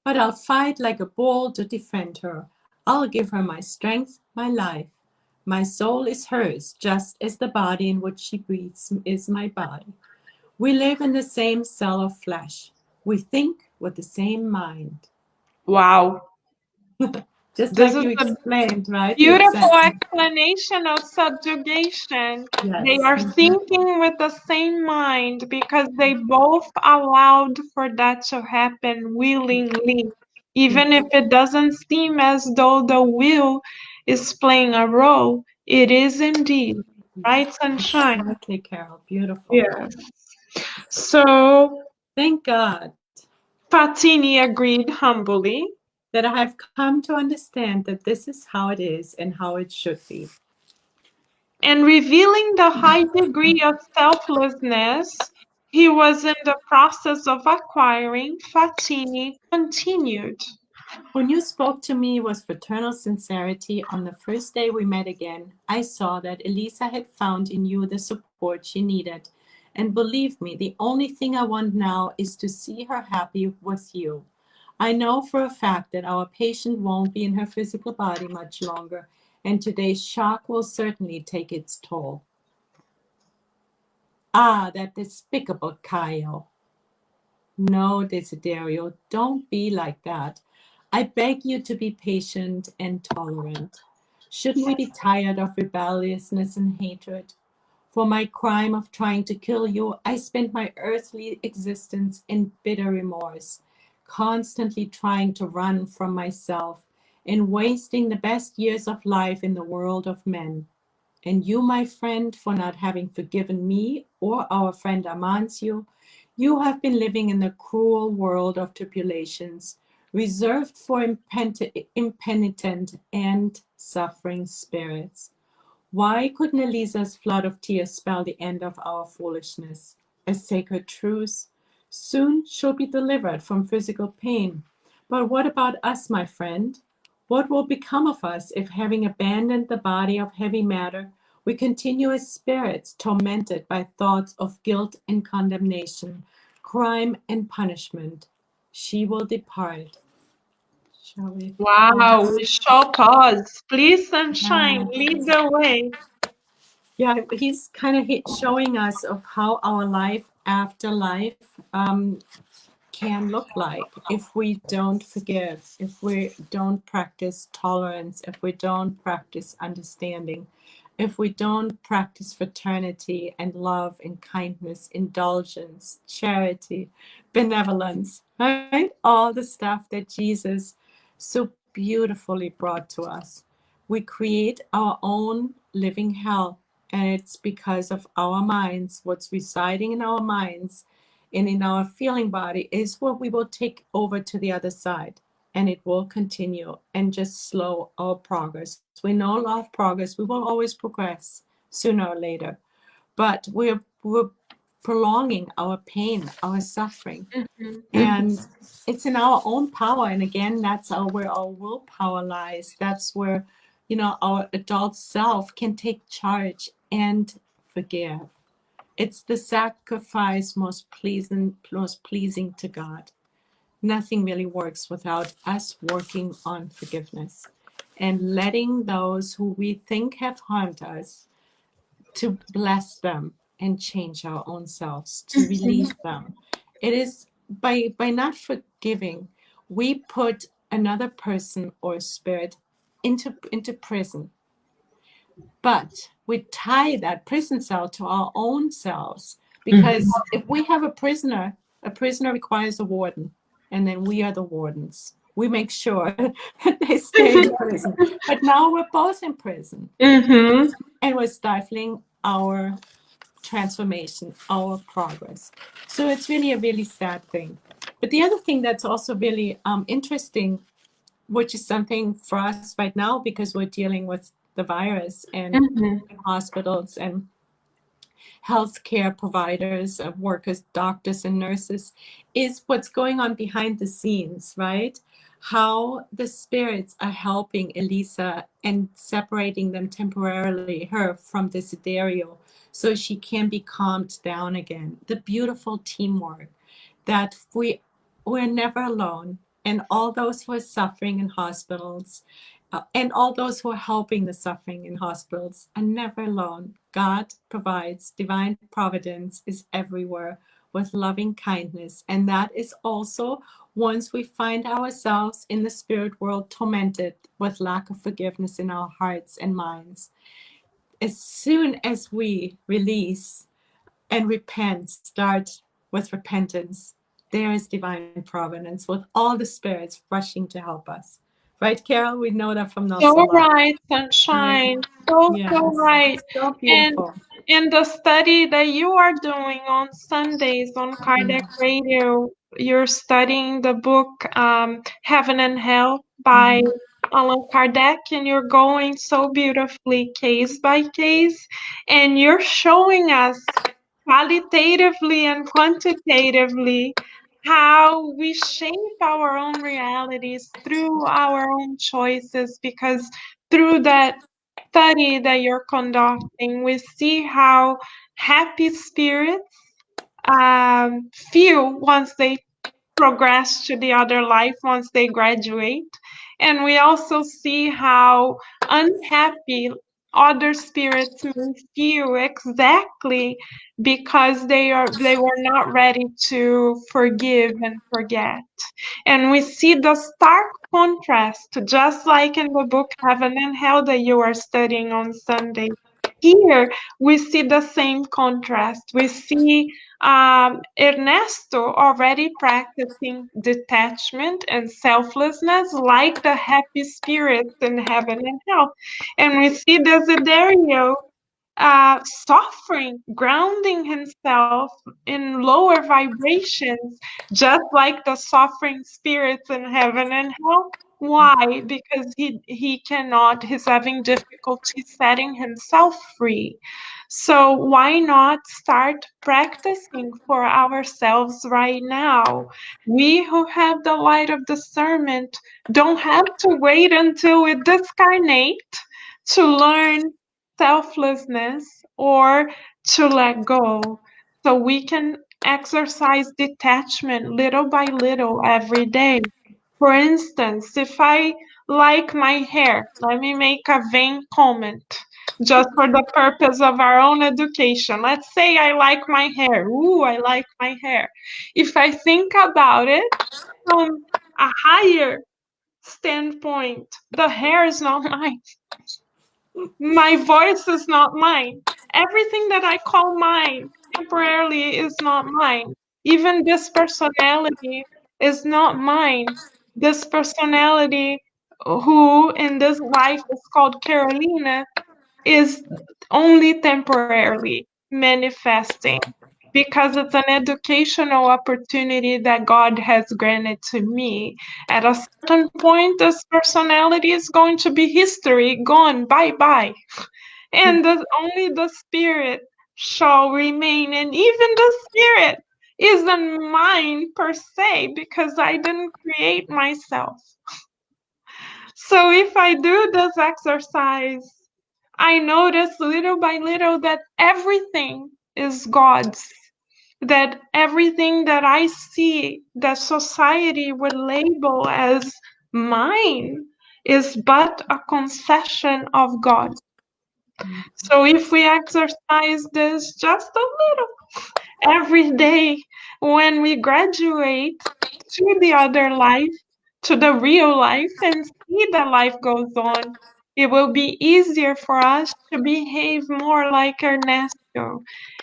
but I'll fight like a bull to defend her. I'll give her my strength, my life. My soul is hers, just as the body in which she breathes is my body. We live in the same cell of flesh. We think with the same mind. Wow. Just This like is you a explained, right? The beautiful example. explanation of subjugation. They Yes. are thinking with the same mind because they both allowed for that to happen willingly, even Yes. if it doesn't seem as though the will is playing a role. It is indeed. Right, Sunshine? Exactly, Carol. Beautiful. Yes. So Thank God Fatini agreed humbly. that I have come to understand that this is how it is and how it should be. And revealing the high degree of selflessness he was in the process of acquiring, Fatini continued. When you spoke to me with fraternal sincerity on the first day we met again, I saw that Elisa had found in you the support she needed. And believe me, the only thing I want now is to see her happy with you. I know for a fact that our patient won't be in her physical body much longer, and today's shock will certainly take its toll. Ah, that despicable Caio. No, Desiderio, don't be like that. I beg you to be patient and tolerant. Shouldn't we be tired of rebelliousness and hatred? For my crime of trying to kill you, I spent my earthly existence in bitter remorse, constantly trying to run from myself and wasting the best years of life in the world of men. And you, my friend, for not having forgiven me or our friend Amancio, you have been living in the cruel world of tribulations, reserved for impenitent and suffering spirits. Why couldn't Elisa's flood of tears spell the end of our foolishness? A sacred truce. Soon she'll be delivered from physical pain. But what about us, my friend? What will become of us if, having abandoned the body of heavy matter, we continue as spirits tormented by thoughts of guilt and condemnation, crime and punishment? She will depart. Shall we Wow, pause? we shall pause. Please, Sunshine, lead Yes. the way. Yeah, he's kind of showing us of how our life after life can look like if we don't forgive, if we don't practice tolerance, if we don't practice understanding, if we don't practice fraternity and love and kindness, indulgence, charity, benevolence, right? All the stuff that Jesus so beautifully brought to us. We create our own living hell, and it's because of our minds, what's residing in our minds and in our feeling body is what we will take over to the other side, and it will continue and just slow our progress. We know law of progress, we will always progress sooner or later, but we're prolonging our pain, our suffering, Mhm, mhm, and it's in our own power. And again, that's where our willpower lies. That's where, our adult self can take charge and forgive. It's the sacrifice most pleasing to God. Nothing really works without us working on forgiveness and letting those who we think have harmed us to bless them and change our own selves, to mhm, release them. It is by not forgiving, we put another person or spirit into prison, but we tie that prison cell to our own selves, mhm. because if we have a prisoner requires a warden, and then we are the wardens. We make sure that they stay in prison. But now we're both in prison, Mhm, and we're stifling our transformation, our progress. So it's really a really sad thing. But the other thing that's also really interesting, which is something for us right now because we're dealing with the virus and mhm, hospitals and healthcare providers, workers, doctors, and nurses, is what's going on behind the scenes, right? How the spirits are helping Elisa and separating them temporarily, her from Desiderio, so she can be calmed down again. The beautiful teamwork that we're never alone. and all those who are suffering in hospitals, and all those who are helping the suffering in hospitals are never alone. God provides, divine providence is everywhere with loving kindness. And that is also once we find ourselves in the spirit world tormented with lack of forgiveness in our hearts and minds. As soon as we release and repent, start with repentance, there is divine providence with all the spirits rushing to help us. Right, Carol? We know that from Nostra So Love. right, Right? sunshine. So Yes. right. It's so And beautiful. in the study that you are doing on Sundays on Kardec Mm-hmm. Radio, you're studying the book Heaven and Hell by Mm-hmm. Allan Kardec, and you're going so beautifully case by case, and you're showing us qualitatively and quantitatively how we shape our own realities through our own choices, because through that study that you're conducting, we see how happy spirits feel once they progress to the other life, once they graduate. And we also see how unhappy other spirits may feel exactly because they were not ready to forgive and forget. And we see the stark contrast, just like in the book Heaven and Hell that you are studying on Sunday. Here, we see the same contrast. We see Ernesto already practicing detachment and selflessness like the happy spirits in heaven and hell. And we see Desiderio suffering, grounding himself in lower vibrations, just like the suffering spirits in heaven and hell. Why? Because he cannot, he's having difficulty setting himself free. So why not start practicing for ourselves right now? We who have the light of discernment don't have to wait until we discarnate to learn selflessness or to let go. So we can exercise detachment little by little every day. For instance, if I like my hair, let me make a vain comment just for the purpose of our own education. Let's say I like my hair. Ooh, I like my hair. If I think about it from a higher standpoint, the hair is not mine. My voice is not mine. Everything that I call mine temporarily is not mine. Even this personality is not mine. This personality, who in this life is called Carolina, is only temporarily manifesting because it's an educational opportunity that God has granted to me. At a certain point, this personality is going to be history, gone, bye bye. And only the spirit shall remain. And even the spirit isn't mine per se because I didn't create myself. So if I do this exercise, I notice little by little that everything is God's. That everything that I see that society would label as mine is but a concession of God. So if we exercise this just a little every day when we graduate to the other life, to the real life, and see that life goes on, it will be easier for us to behave more like Ernesto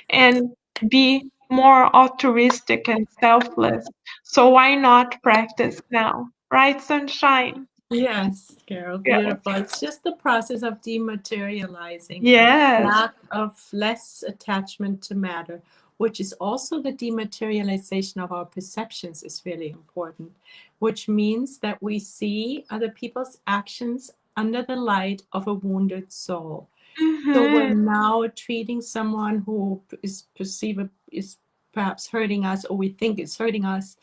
and be more altruistic and selfless. So why not practice now? Right, sunshine? Yes, Carol, Yeah. beautiful. It's just the process of dematerializing, Yes. lack of less attachment to matter, which is also the dematerialization of our perceptions is really important, which means that we see other people's actions under the light of a wounded soul. So we're Mm-hmm. now treating someone who is perceived is perhaps hurting us, or we think is hurting us.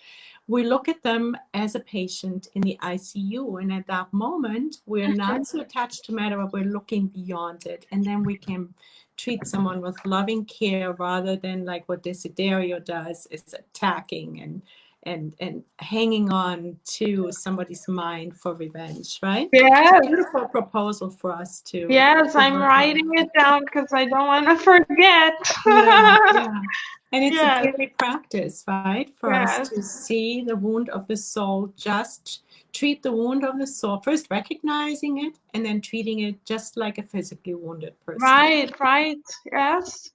We look at them as a patient in the ICU, and at that moment, we're not so attached to matter, but we're looking beyond it, and then we can treat someone with loving care rather than like what Desiderio does, is attacking and hanging on to somebody's mind for revenge, right? It's a Yes, beautiful proposal for us yes, to I'm work writing on. it down because I don't want to forget. Yeah, yeah. And it's a Yes, daily practice, right? For us yes, to see the wound of the soul, just treat the wound of the soul, first recognizing it and then treating it just like a physically wounded person. right, right, yes.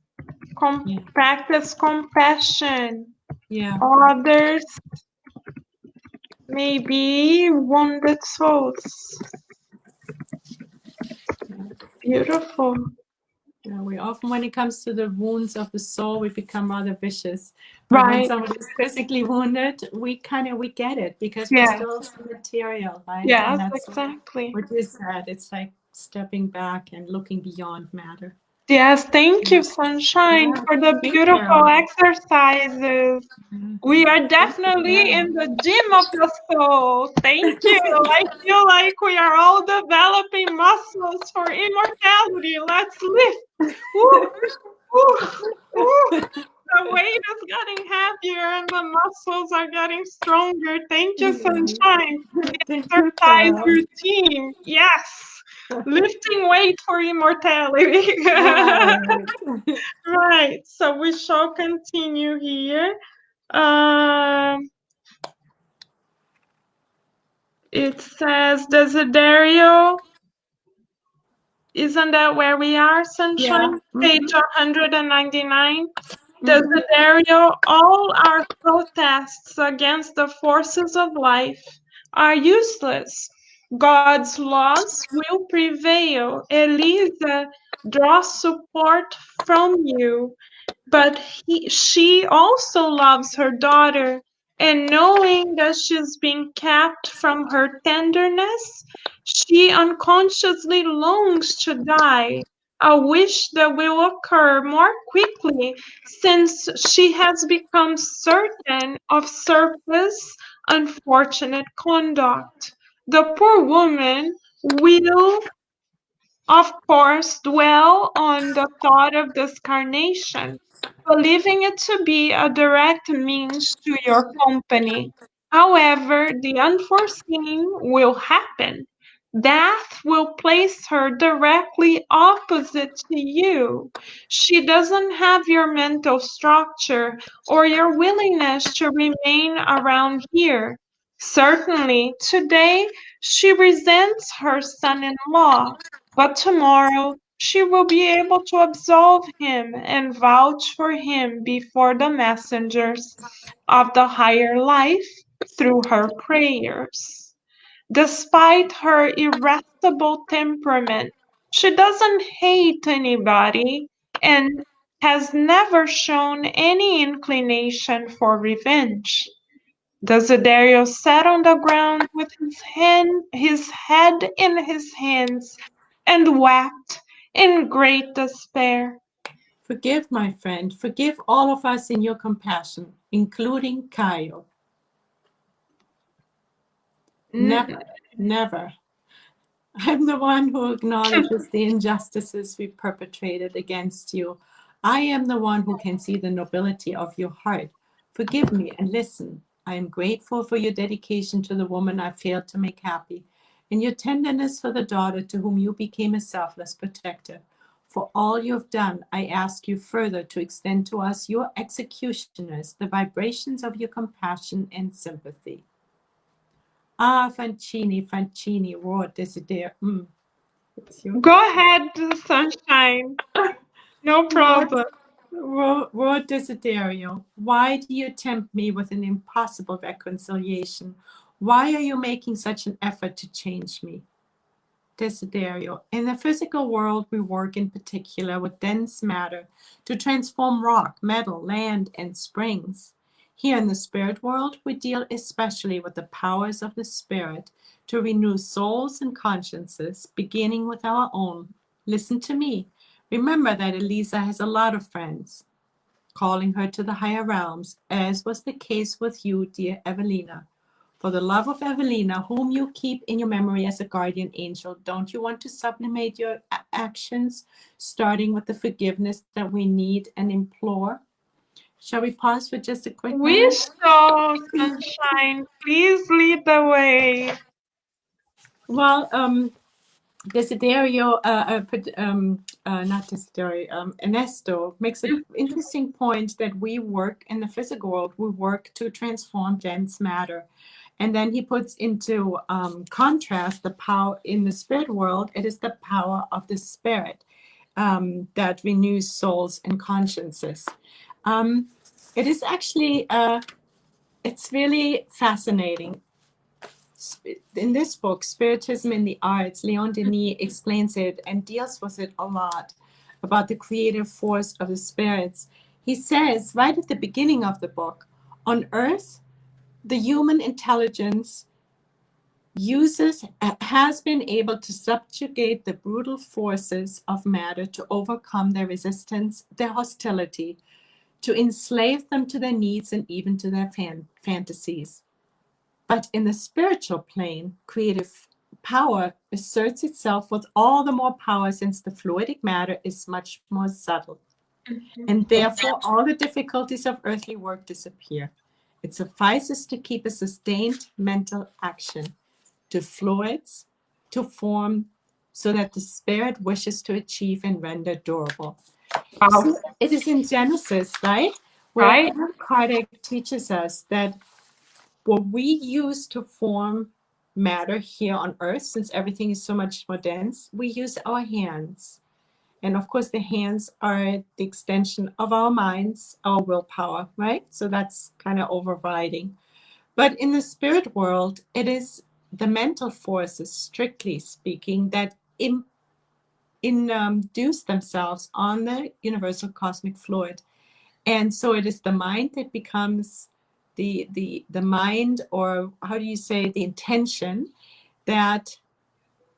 Yeah, Practice compassion. yeah, Others may be wounded souls. yeah. Beautiful. Yeah, we often, when it comes to the wounds of the soul, we become rather vicious. But when Right, somebody is physically wounded, we get it because we're yes, still material, right? And yes, that's exactly. what you said. It's like stepping back and looking beyond matter. Yes, thank Yeah, you, Sunshine, yeah. for the Thank beautiful you. exercises. We Yes. are Thank you. definitely Yeah. in the gym of the soul. Thank you. I feel like we are all developing muscles for immortality. Let's lift. Woo, woo, woo. The weight is getting heavier and the muscles are getting stronger. Thank you, Sunshine, for the Thank you, exercise Carol. routine. Yes, lifting weight for immortality. Right. Right, so we shall continue here. Um, it says Desiderio. Isn't that where we are, Yeah. Sunshine? Page Mm-hmm. 199. Mm-hmm. Desiderio, all our protests against the forces of life are useless. God's laws will prevail. Elisa draws support from you. But she also loves her daughter, and knowing that she's being kept from her tenderness, she unconsciously longs to die, a wish that will occur more quickly since she has become certain of Serpa's unfortunate conduct. The poor woman will of course dwell on the thought of this carnation, believing it to be a direct means to your company. However, the unforeseen will happen. Death will place her directly opposite to you. She doesn't have your mental structure or your willingness to remain around here. Certainly, today she resents her son in law, but tomorrow she will be able to absolve him and vouch for him before the messengers of the higher life through her prayers. Despite her irascible temperament, she doesn't hate anybody and has never shown any inclination for revenge. Desiderio sat on the ground with his head in his hands and wept in great despair. Forgive, my friend. Forgive all of us in your compassion, including Caio. N- Never, never. I'm the one who acknowledges the injustices we perpetrated against you. I am the one who can see the nobility of your heart. Forgive me and listen. I am grateful for your dedication to the woman I failed to make happy, and your tenderness for the daughter to whom you became a selfless protector. For all you have done, I ask you further to extend to us, your executioners, the vibrations of your compassion and sympathy. Ah, Fancini, Fancini, roared Desider. It's you. Go ahead, sunshine. No Roared, problem. roared Desiderio. Why do you tempt me with an impossible reconciliation? Why are you making such an effort to change me? Desiderio. In the physical world, we work in particular with dense matter to transform rock, metal, land, and springs. Here in the spirit world, we deal especially with the powers of the spirit to renew souls and consciences, beginning with our own. Listen to me. Remember that Elisa has a lot of friends, calling her to the higher realms, as was the case with you, dear Evelina. For the love of Evelina, whom you keep in your memory as a guardian angel, don't you want to sublimate your actions, starting with the forgiveness that we need and implore? Shall we pause for just a quick Wish moment? so, Sunshine. Please lead the way. Well, Desiderio, not Desiderio, Ernesto makes an interesting point that we work in the physical world, we work to transform dense matter. And then he puts into contrast the power in the spirit world, it is the power of the spirit that renews souls and consciences. Um, it is actually, it's really fascinating in this book, Spiritism in the Arts, Leon Denis explains it and deals with it a lot about the creative force of the spirits. He says right at the beginning of the book, on Earth, the human intelligence has been able to subjugate the brutal forces of matter to overcome their resistance, their hostility, to enslave them to their needs and even to their fantasies. But in the spiritual plane, creative power asserts itself with all the more power since the fluidic matter is much more subtle. And therefore, all the difficulties of earthly work disappear. It suffices to keep a sustained mental action to fluids, to form, so that the spirit wishes to achieve and render durable. Wow. So it is in Genesis, right? Where Right? Allan Kardec teaches us that what we use to form matter here on Earth, since everything is so much more dense, we use our hands. And of course, the hands are the extension of our minds, our willpower, right? So that's kind of overriding. But in the spirit world, it is the mental forces, strictly speaking, that induce themselves on the universal cosmic fluid. And so it is the mind that becomes the mind, or how do you say, the intention that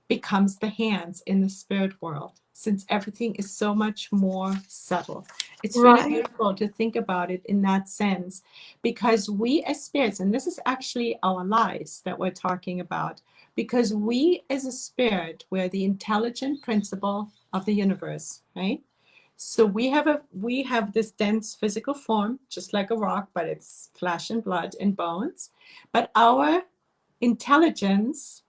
becomes the hands in the spirit world, since everything is so much more subtle. It's really Right. beautiful to think about it in that sense, because we as spirits, and this is actually our lives that we're talking about, because we as a spirit, we're the intelligent principle of the universe, right? So we have this dense physical form, just like a rock, but it's flesh and blood and bones. But our intelligence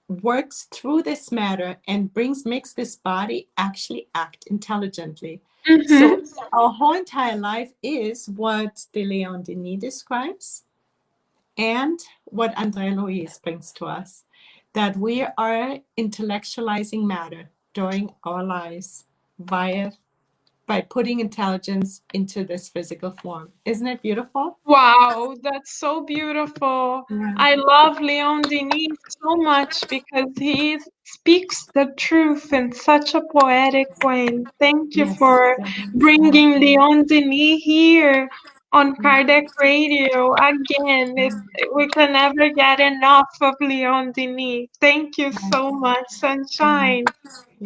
works through this matter and makes this body actually act intelligently. So Mm-hmm. our whole entire life is what de Leon Denis describes and what André Louis brings to us, that we are intellectualizing matter during our lives via by putting intelligence into this physical form. Isn't it beautiful? Wow, that's so beautiful. Yeah. I love Leon Denis so much because he speaks the truth in such a poetic way. Thank you Yes. for bringing Leon Denis here on Kardec Radio. Again, we can never get enough of Leon Denis. Thank you so much, Sunshine.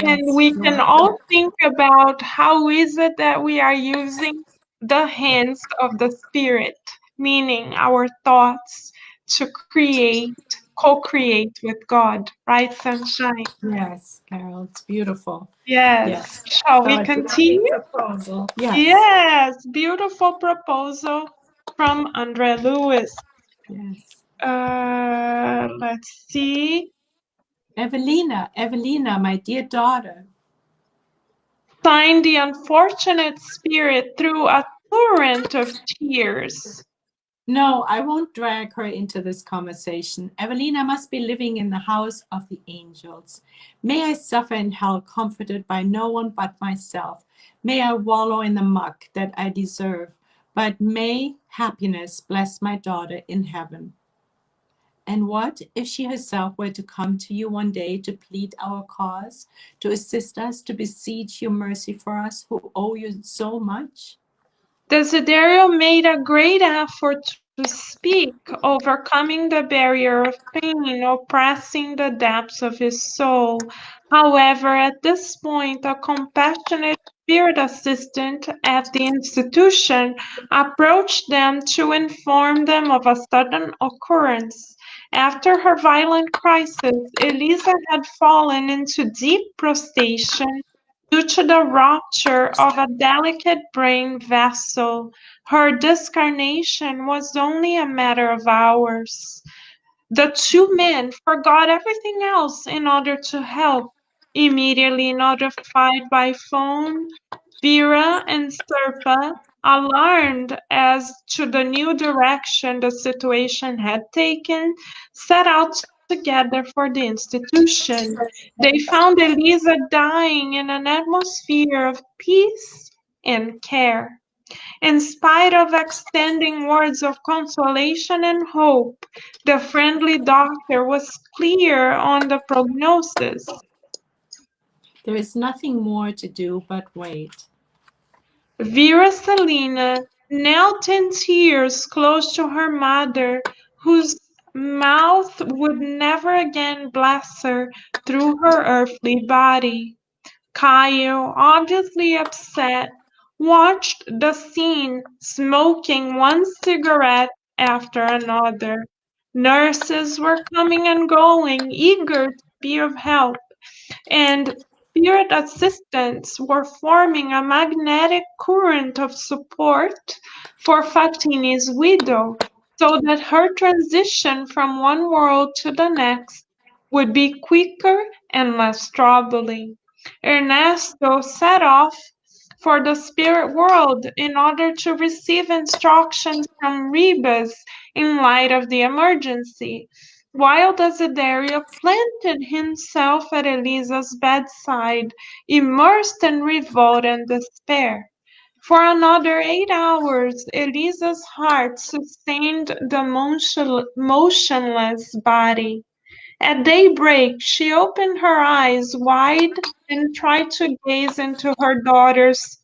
And Yes. we can all think about how is it that we are using the hands of the spirit, meaning our thoughts, to create, co-create with God, right, Sunshine? Yes, Carol, it's beautiful. Yes. Yes. Shall So we it's a lovely continue? proposal. Yes. Yes, beautiful proposal from Andre Lewis. Yes. Let's see. Evelina, my dear daughter. Sign the unfortunate spirit through a torrent of tears. No, I won't drag her into this conversation. Evelina must be living in the house of the angels. May I suffer in hell comforted by no one but myself. May I wallow in the muck that I deserve. But may happiness bless my daughter in heaven. And what if she herself were to come to you one day to plead our cause, to assist us, to beseech your mercy for us who owe you so much? Desiderio made a great effort to speak, overcoming the barrier of pain oppressing the depths of his soul. However, at this point, a compassionate spirit assistant at the institution approached them to inform them of a sudden occurrence. After her violent crisis, Elisa had fallen into deep prostration due to the rupture of a delicate brain vessel. Her discarnation was only a matter of hours. The two men forgot everything else in order to help. Immediately notified by phone, Vera and Serpa, alarmed as to the new direction the situation had taken, set out together for the institution. They found Elisa dying in an atmosphere of peace and care. In spite of extending words of consolation and hope, the friendly doctor was clear on the prognosis. There is nothing more to do but wait. Vera Salina knelt in tears close to her mother, whose mouth would never again bless her through her earthly body. Kyle, obviously upset, watched the scene, smoking one cigarette after another. Nurses were coming and going, eager to be of help, and spirit assistants were forming a magnetic current of support for Fatini's widow, so that her transition from one world to the next would be quicker and less troubling. Ernesto set off for the spirit world in order to receive instructions from Rebus in light of the emergency, while Desiderio planted himself at Elisa's bedside, immersed in revolt and despair. For another 8 hours, Elisa's heart sustained the motionless body. At daybreak, she opened her eyes wide and tried to gaze into her daughter's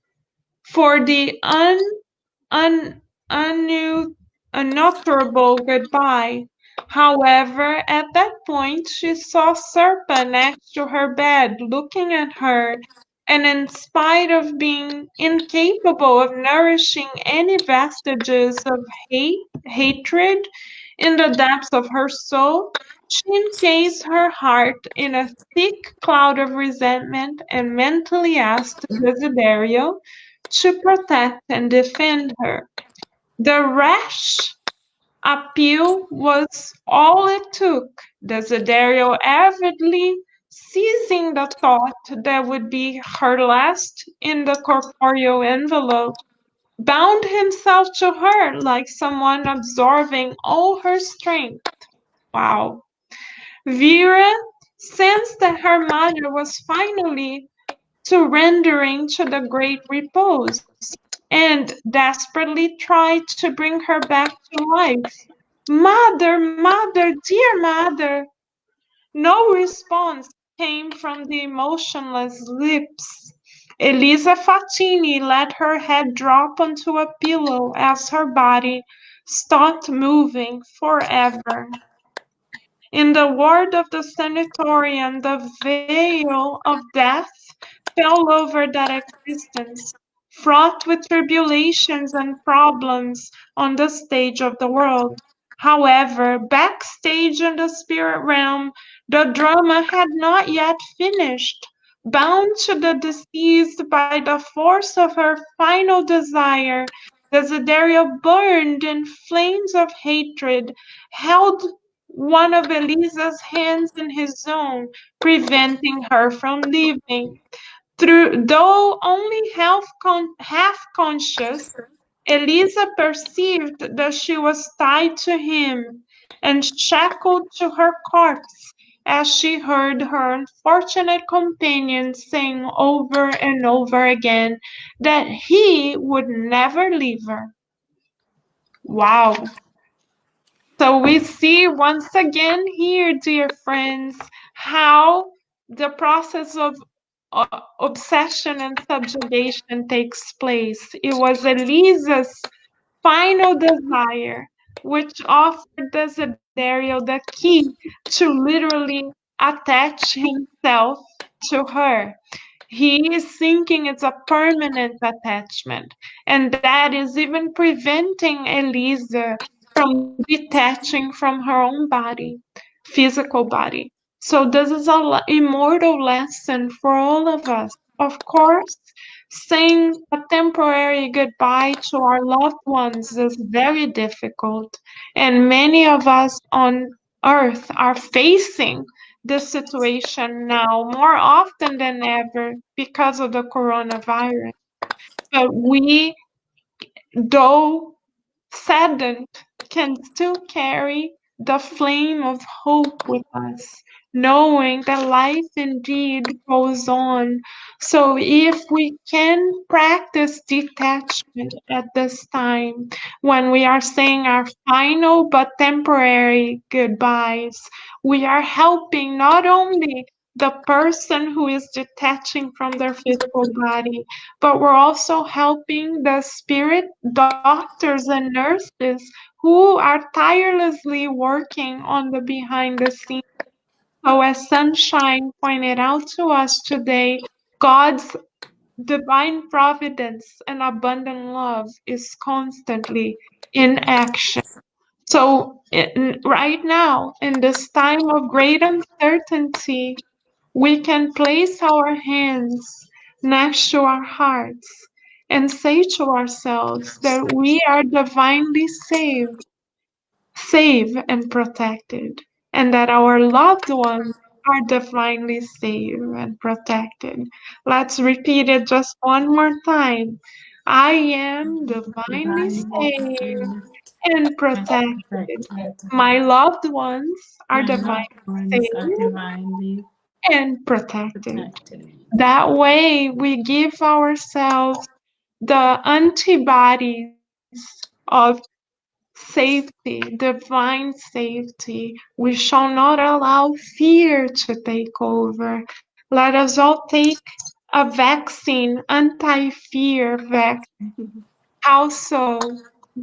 for the un, unutterable goodbye. However, at that point she saw Serpa next to her bed, looking at her, and in spite of being incapable of nourishing any vestiges of hatred in the depths of her soul, she encased her heart in a thick cloud of resentment and mentally asked Desiderio to protect and defend her. The rash appeal was all it took, Desiderio avidly seizing the thought that would be her last in the corporeal envelope, bound himself to her like someone absorbing all her strength. Wow. Vera sensed that her mother was finally surrendering to the great repose, and desperately tried to bring her back to life. Mother, mother, dear mother! No response came from the emotionless lips. Elisa Fatini let her head drop onto a pillow as her body stopped moving forever. In the ward of the sanatorium, the veil of death fell over that existence, fraught with tribulations and problems on the stage of the world. However, backstage in the spirit realm, the drama had not yet finished. Bound to the deceased by the force of her final desire, Desiderio burned in flames of hatred, held one of Elisa's hands in his own, preventing her from leaving. Though only half conscious, Elisa perceived that she was tied to him and shackled to her corpse as she heard her unfortunate companion saying over and over again that he would never leave her. Wow. So we see once again here, dear friends, how the process of obsession and subjugation takes place. It was Elisa's final desire, which offered Desiderio the key to literally attach himself to her. He is thinking it's a permanent attachment, and that is even preventing Elisa from detaching from her own body, physical body. So this is an immortal lesson for all of us. Of course, saying a temporary goodbye to our loved ones is very difficult, and many of us on earth are facing this situation now more often than ever because of the coronavirus. But we, though saddened, can still carry the flame of hope with us, knowing that life indeed goes on. So, if we can practice detachment at this time, when we are saying our final but temporary goodbyes, we are helping not only the person who is detaching from their physical body, but we're also helping the spirit doctors and nurses who are tirelessly working on the behind the scenes. So, as Sunshine pointed out to us today, God's divine providence and abundant love is constantly in action. So, right now, in this time of great uncertainty, we can place our hands next to our hearts and say to ourselves that we are divinely saved and protected, and that our loved ones are divinely saved and protected. Let's repeat it just one more time. I am divinely Divinely saved saved and and protected. protected. My loved ones are My divinely loved ones are saved divinely and protected. protected. That way, we give ourselves the antibodies of safety, divine safety. We shall not allow fear to take over. Let us all take a vaccine, anti-fear vaccine. How so?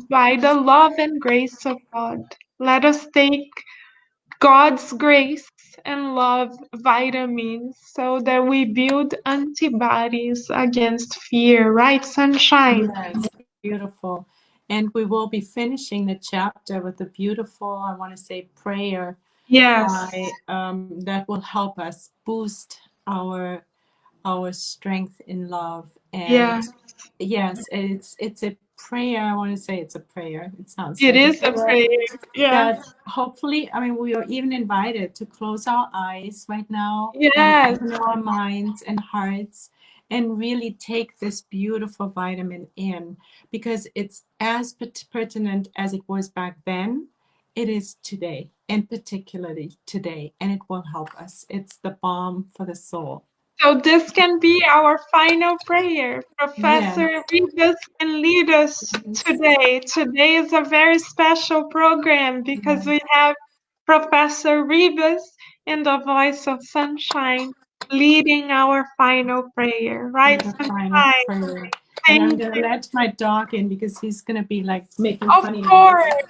By the love and grace of God. Let us take God's grace and love vitamins so that we build antibodies against fear, right, Sunshine? Yes, beautiful. And we will be finishing the chapter with a beautiful, I want to say, prayer Yes, by that will help us boost our strength in love. And yeah, yes, it's a prayer. I want to say it's a prayer. It sounds it like a is a prayer prayer. Yeah, that hopefully, I mean, we are even invited to close our eyes right now and yes. open our minds and hearts and really take this beautiful vitamin in, because it's as pertinent as it was back then. It is today, and particularly today, and it will help us. It's the balm for the soul. So this can be our final prayer. Yes. Professor Rivas can lead us Yes. today. Today is a very special program because Yes. we have Professor Rivas in the voice of Sunshine leading our final prayer. Right, The final Sunshine? prayer. And I'm Thank gonna you. let my dog in because he's gonna be like making Of funny course, noises.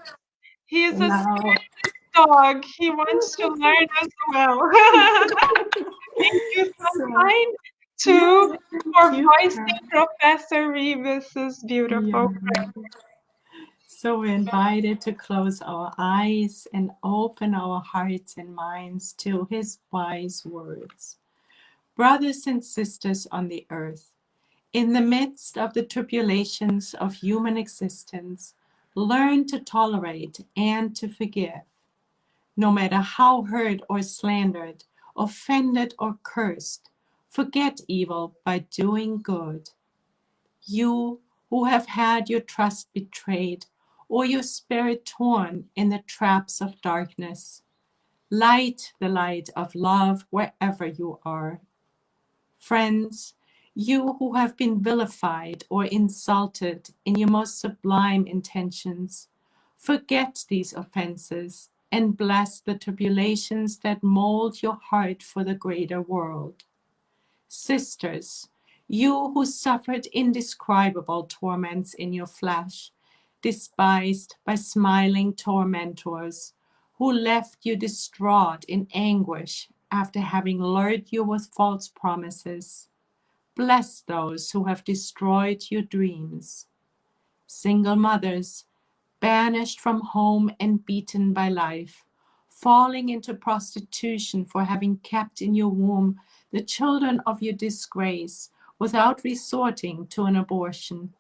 he is And a now, spiritless dog. He wants to learn as well. Thank you, so Sunshine, too, yeah, thank for you. voicing Professor Rivas's Yeah. beautiful. So we're invited to close our eyes and open our hearts and minds to his wise words. Brothers and sisters on the earth, in the midst of the tribulations of human existence, learn to tolerate and to forgive. No matter how hurt or slandered, offended or cursed, forget evil by doing good. You who have had your trust betrayed or your spirit torn in the traps of darkness, light the light of love wherever you are. Friends, you who have been vilified or insulted in your most sublime intentions, forget these offenses and bless the tribulations that mold your heart for the greater world. Sisters, you who suffered indescribable torments in your flesh, despised by smiling tormentors, who left you distraught in anguish after having lured you with false promises, bless those who have destroyed your dreams. Single mothers, banished from home and beaten by life, falling into prostitution for having kept in your womb the children of your disgrace, without resorting to an abortion.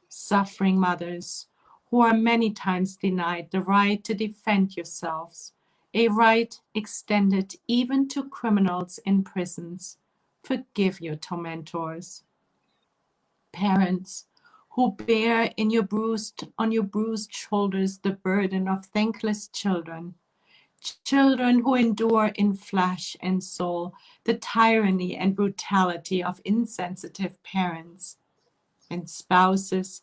Suffering mothers who are many times denied the right to defend yourselves, a right extended even to criminals in prisons. Forgive your tormentors. Parents who bear on your bruised shoulders the burden of thankless children, children who endure in flesh and soul the tyranny and brutality of insensitive parents, and spouses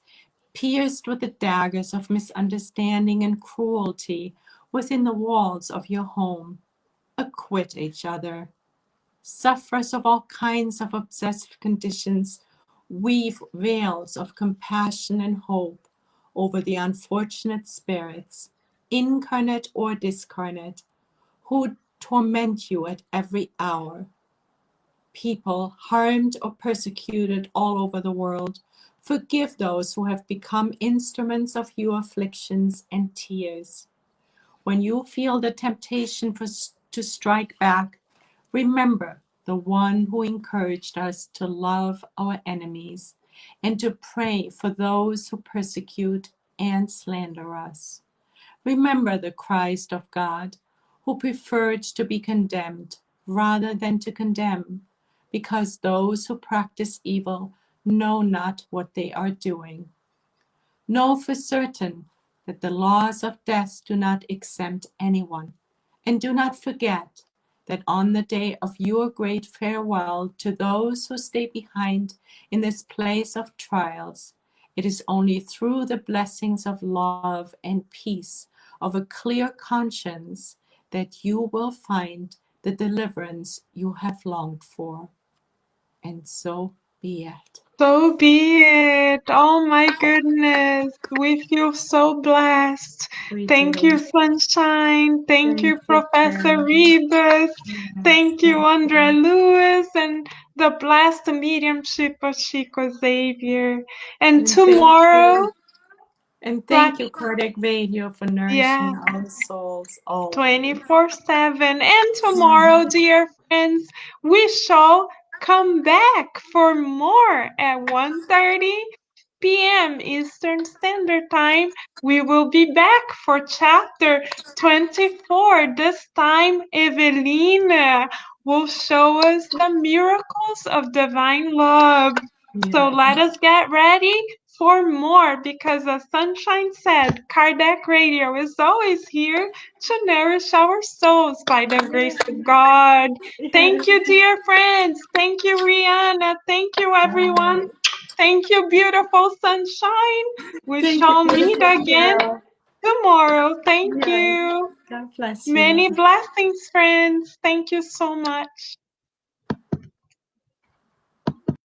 pierced with the daggers of misunderstanding and cruelty within the walls of your home. Acquit each other. Sufferers of all kinds of obsessive conditions weave veils of compassion and hope over the unfortunate spirits, incarnate or discarnate, who torment you at every hour. People harmed or persecuted all over the world, forgive those who have become instruments of your afflictions and tears. When you feel the temptation to strike back, remember the one who encouraged us to love our enemies and to pray for those who persecute and slander us. Remember the Christ of God, who preferred to be condemned rather than to condemn, because those who practice evil know not what they are doing. Know for certain that the laws of death do not exempt anyone, and do not forget that on the day of your great farewell to those who stay behind in this place of trials, it is only through the blessings of love and peace, of a clear conscience, that you will find the deliverance you have longed for. And so be it. So be it. Oh my goodness. We feel so blessed. We Thank you, do. Sunshine. Thank Thank you, you, Professor Karen. Rebus. Yes, Thank you, thank Andre you. Lewis, and the blessed mediumship of Chico Xavier. And And thank tomorrow, you. And right? thank you, Kardec Radio, for Yeah. nourishing our souls always. 24/7. And tomorrow, dear friends, we shall come back for more at 1:30 p.m. Eastern Standard Time. We will be back for chapter 24. This time, Evelina will show us the miracles of divine love. So Yes. let us get ready for more because, as Sunshine said, Kardec Radio is always here to nourish our souls by the grace of God. Thank you, dear friends. Thank you, Rihanna. Thank you, everyone. Bye. Thank you, beautiful Sunshine. We Thank you, shall meet beautiful again Carol. tomorrow. Thank Yes. you. God bless you. Many blessings, friends. Thank you so much.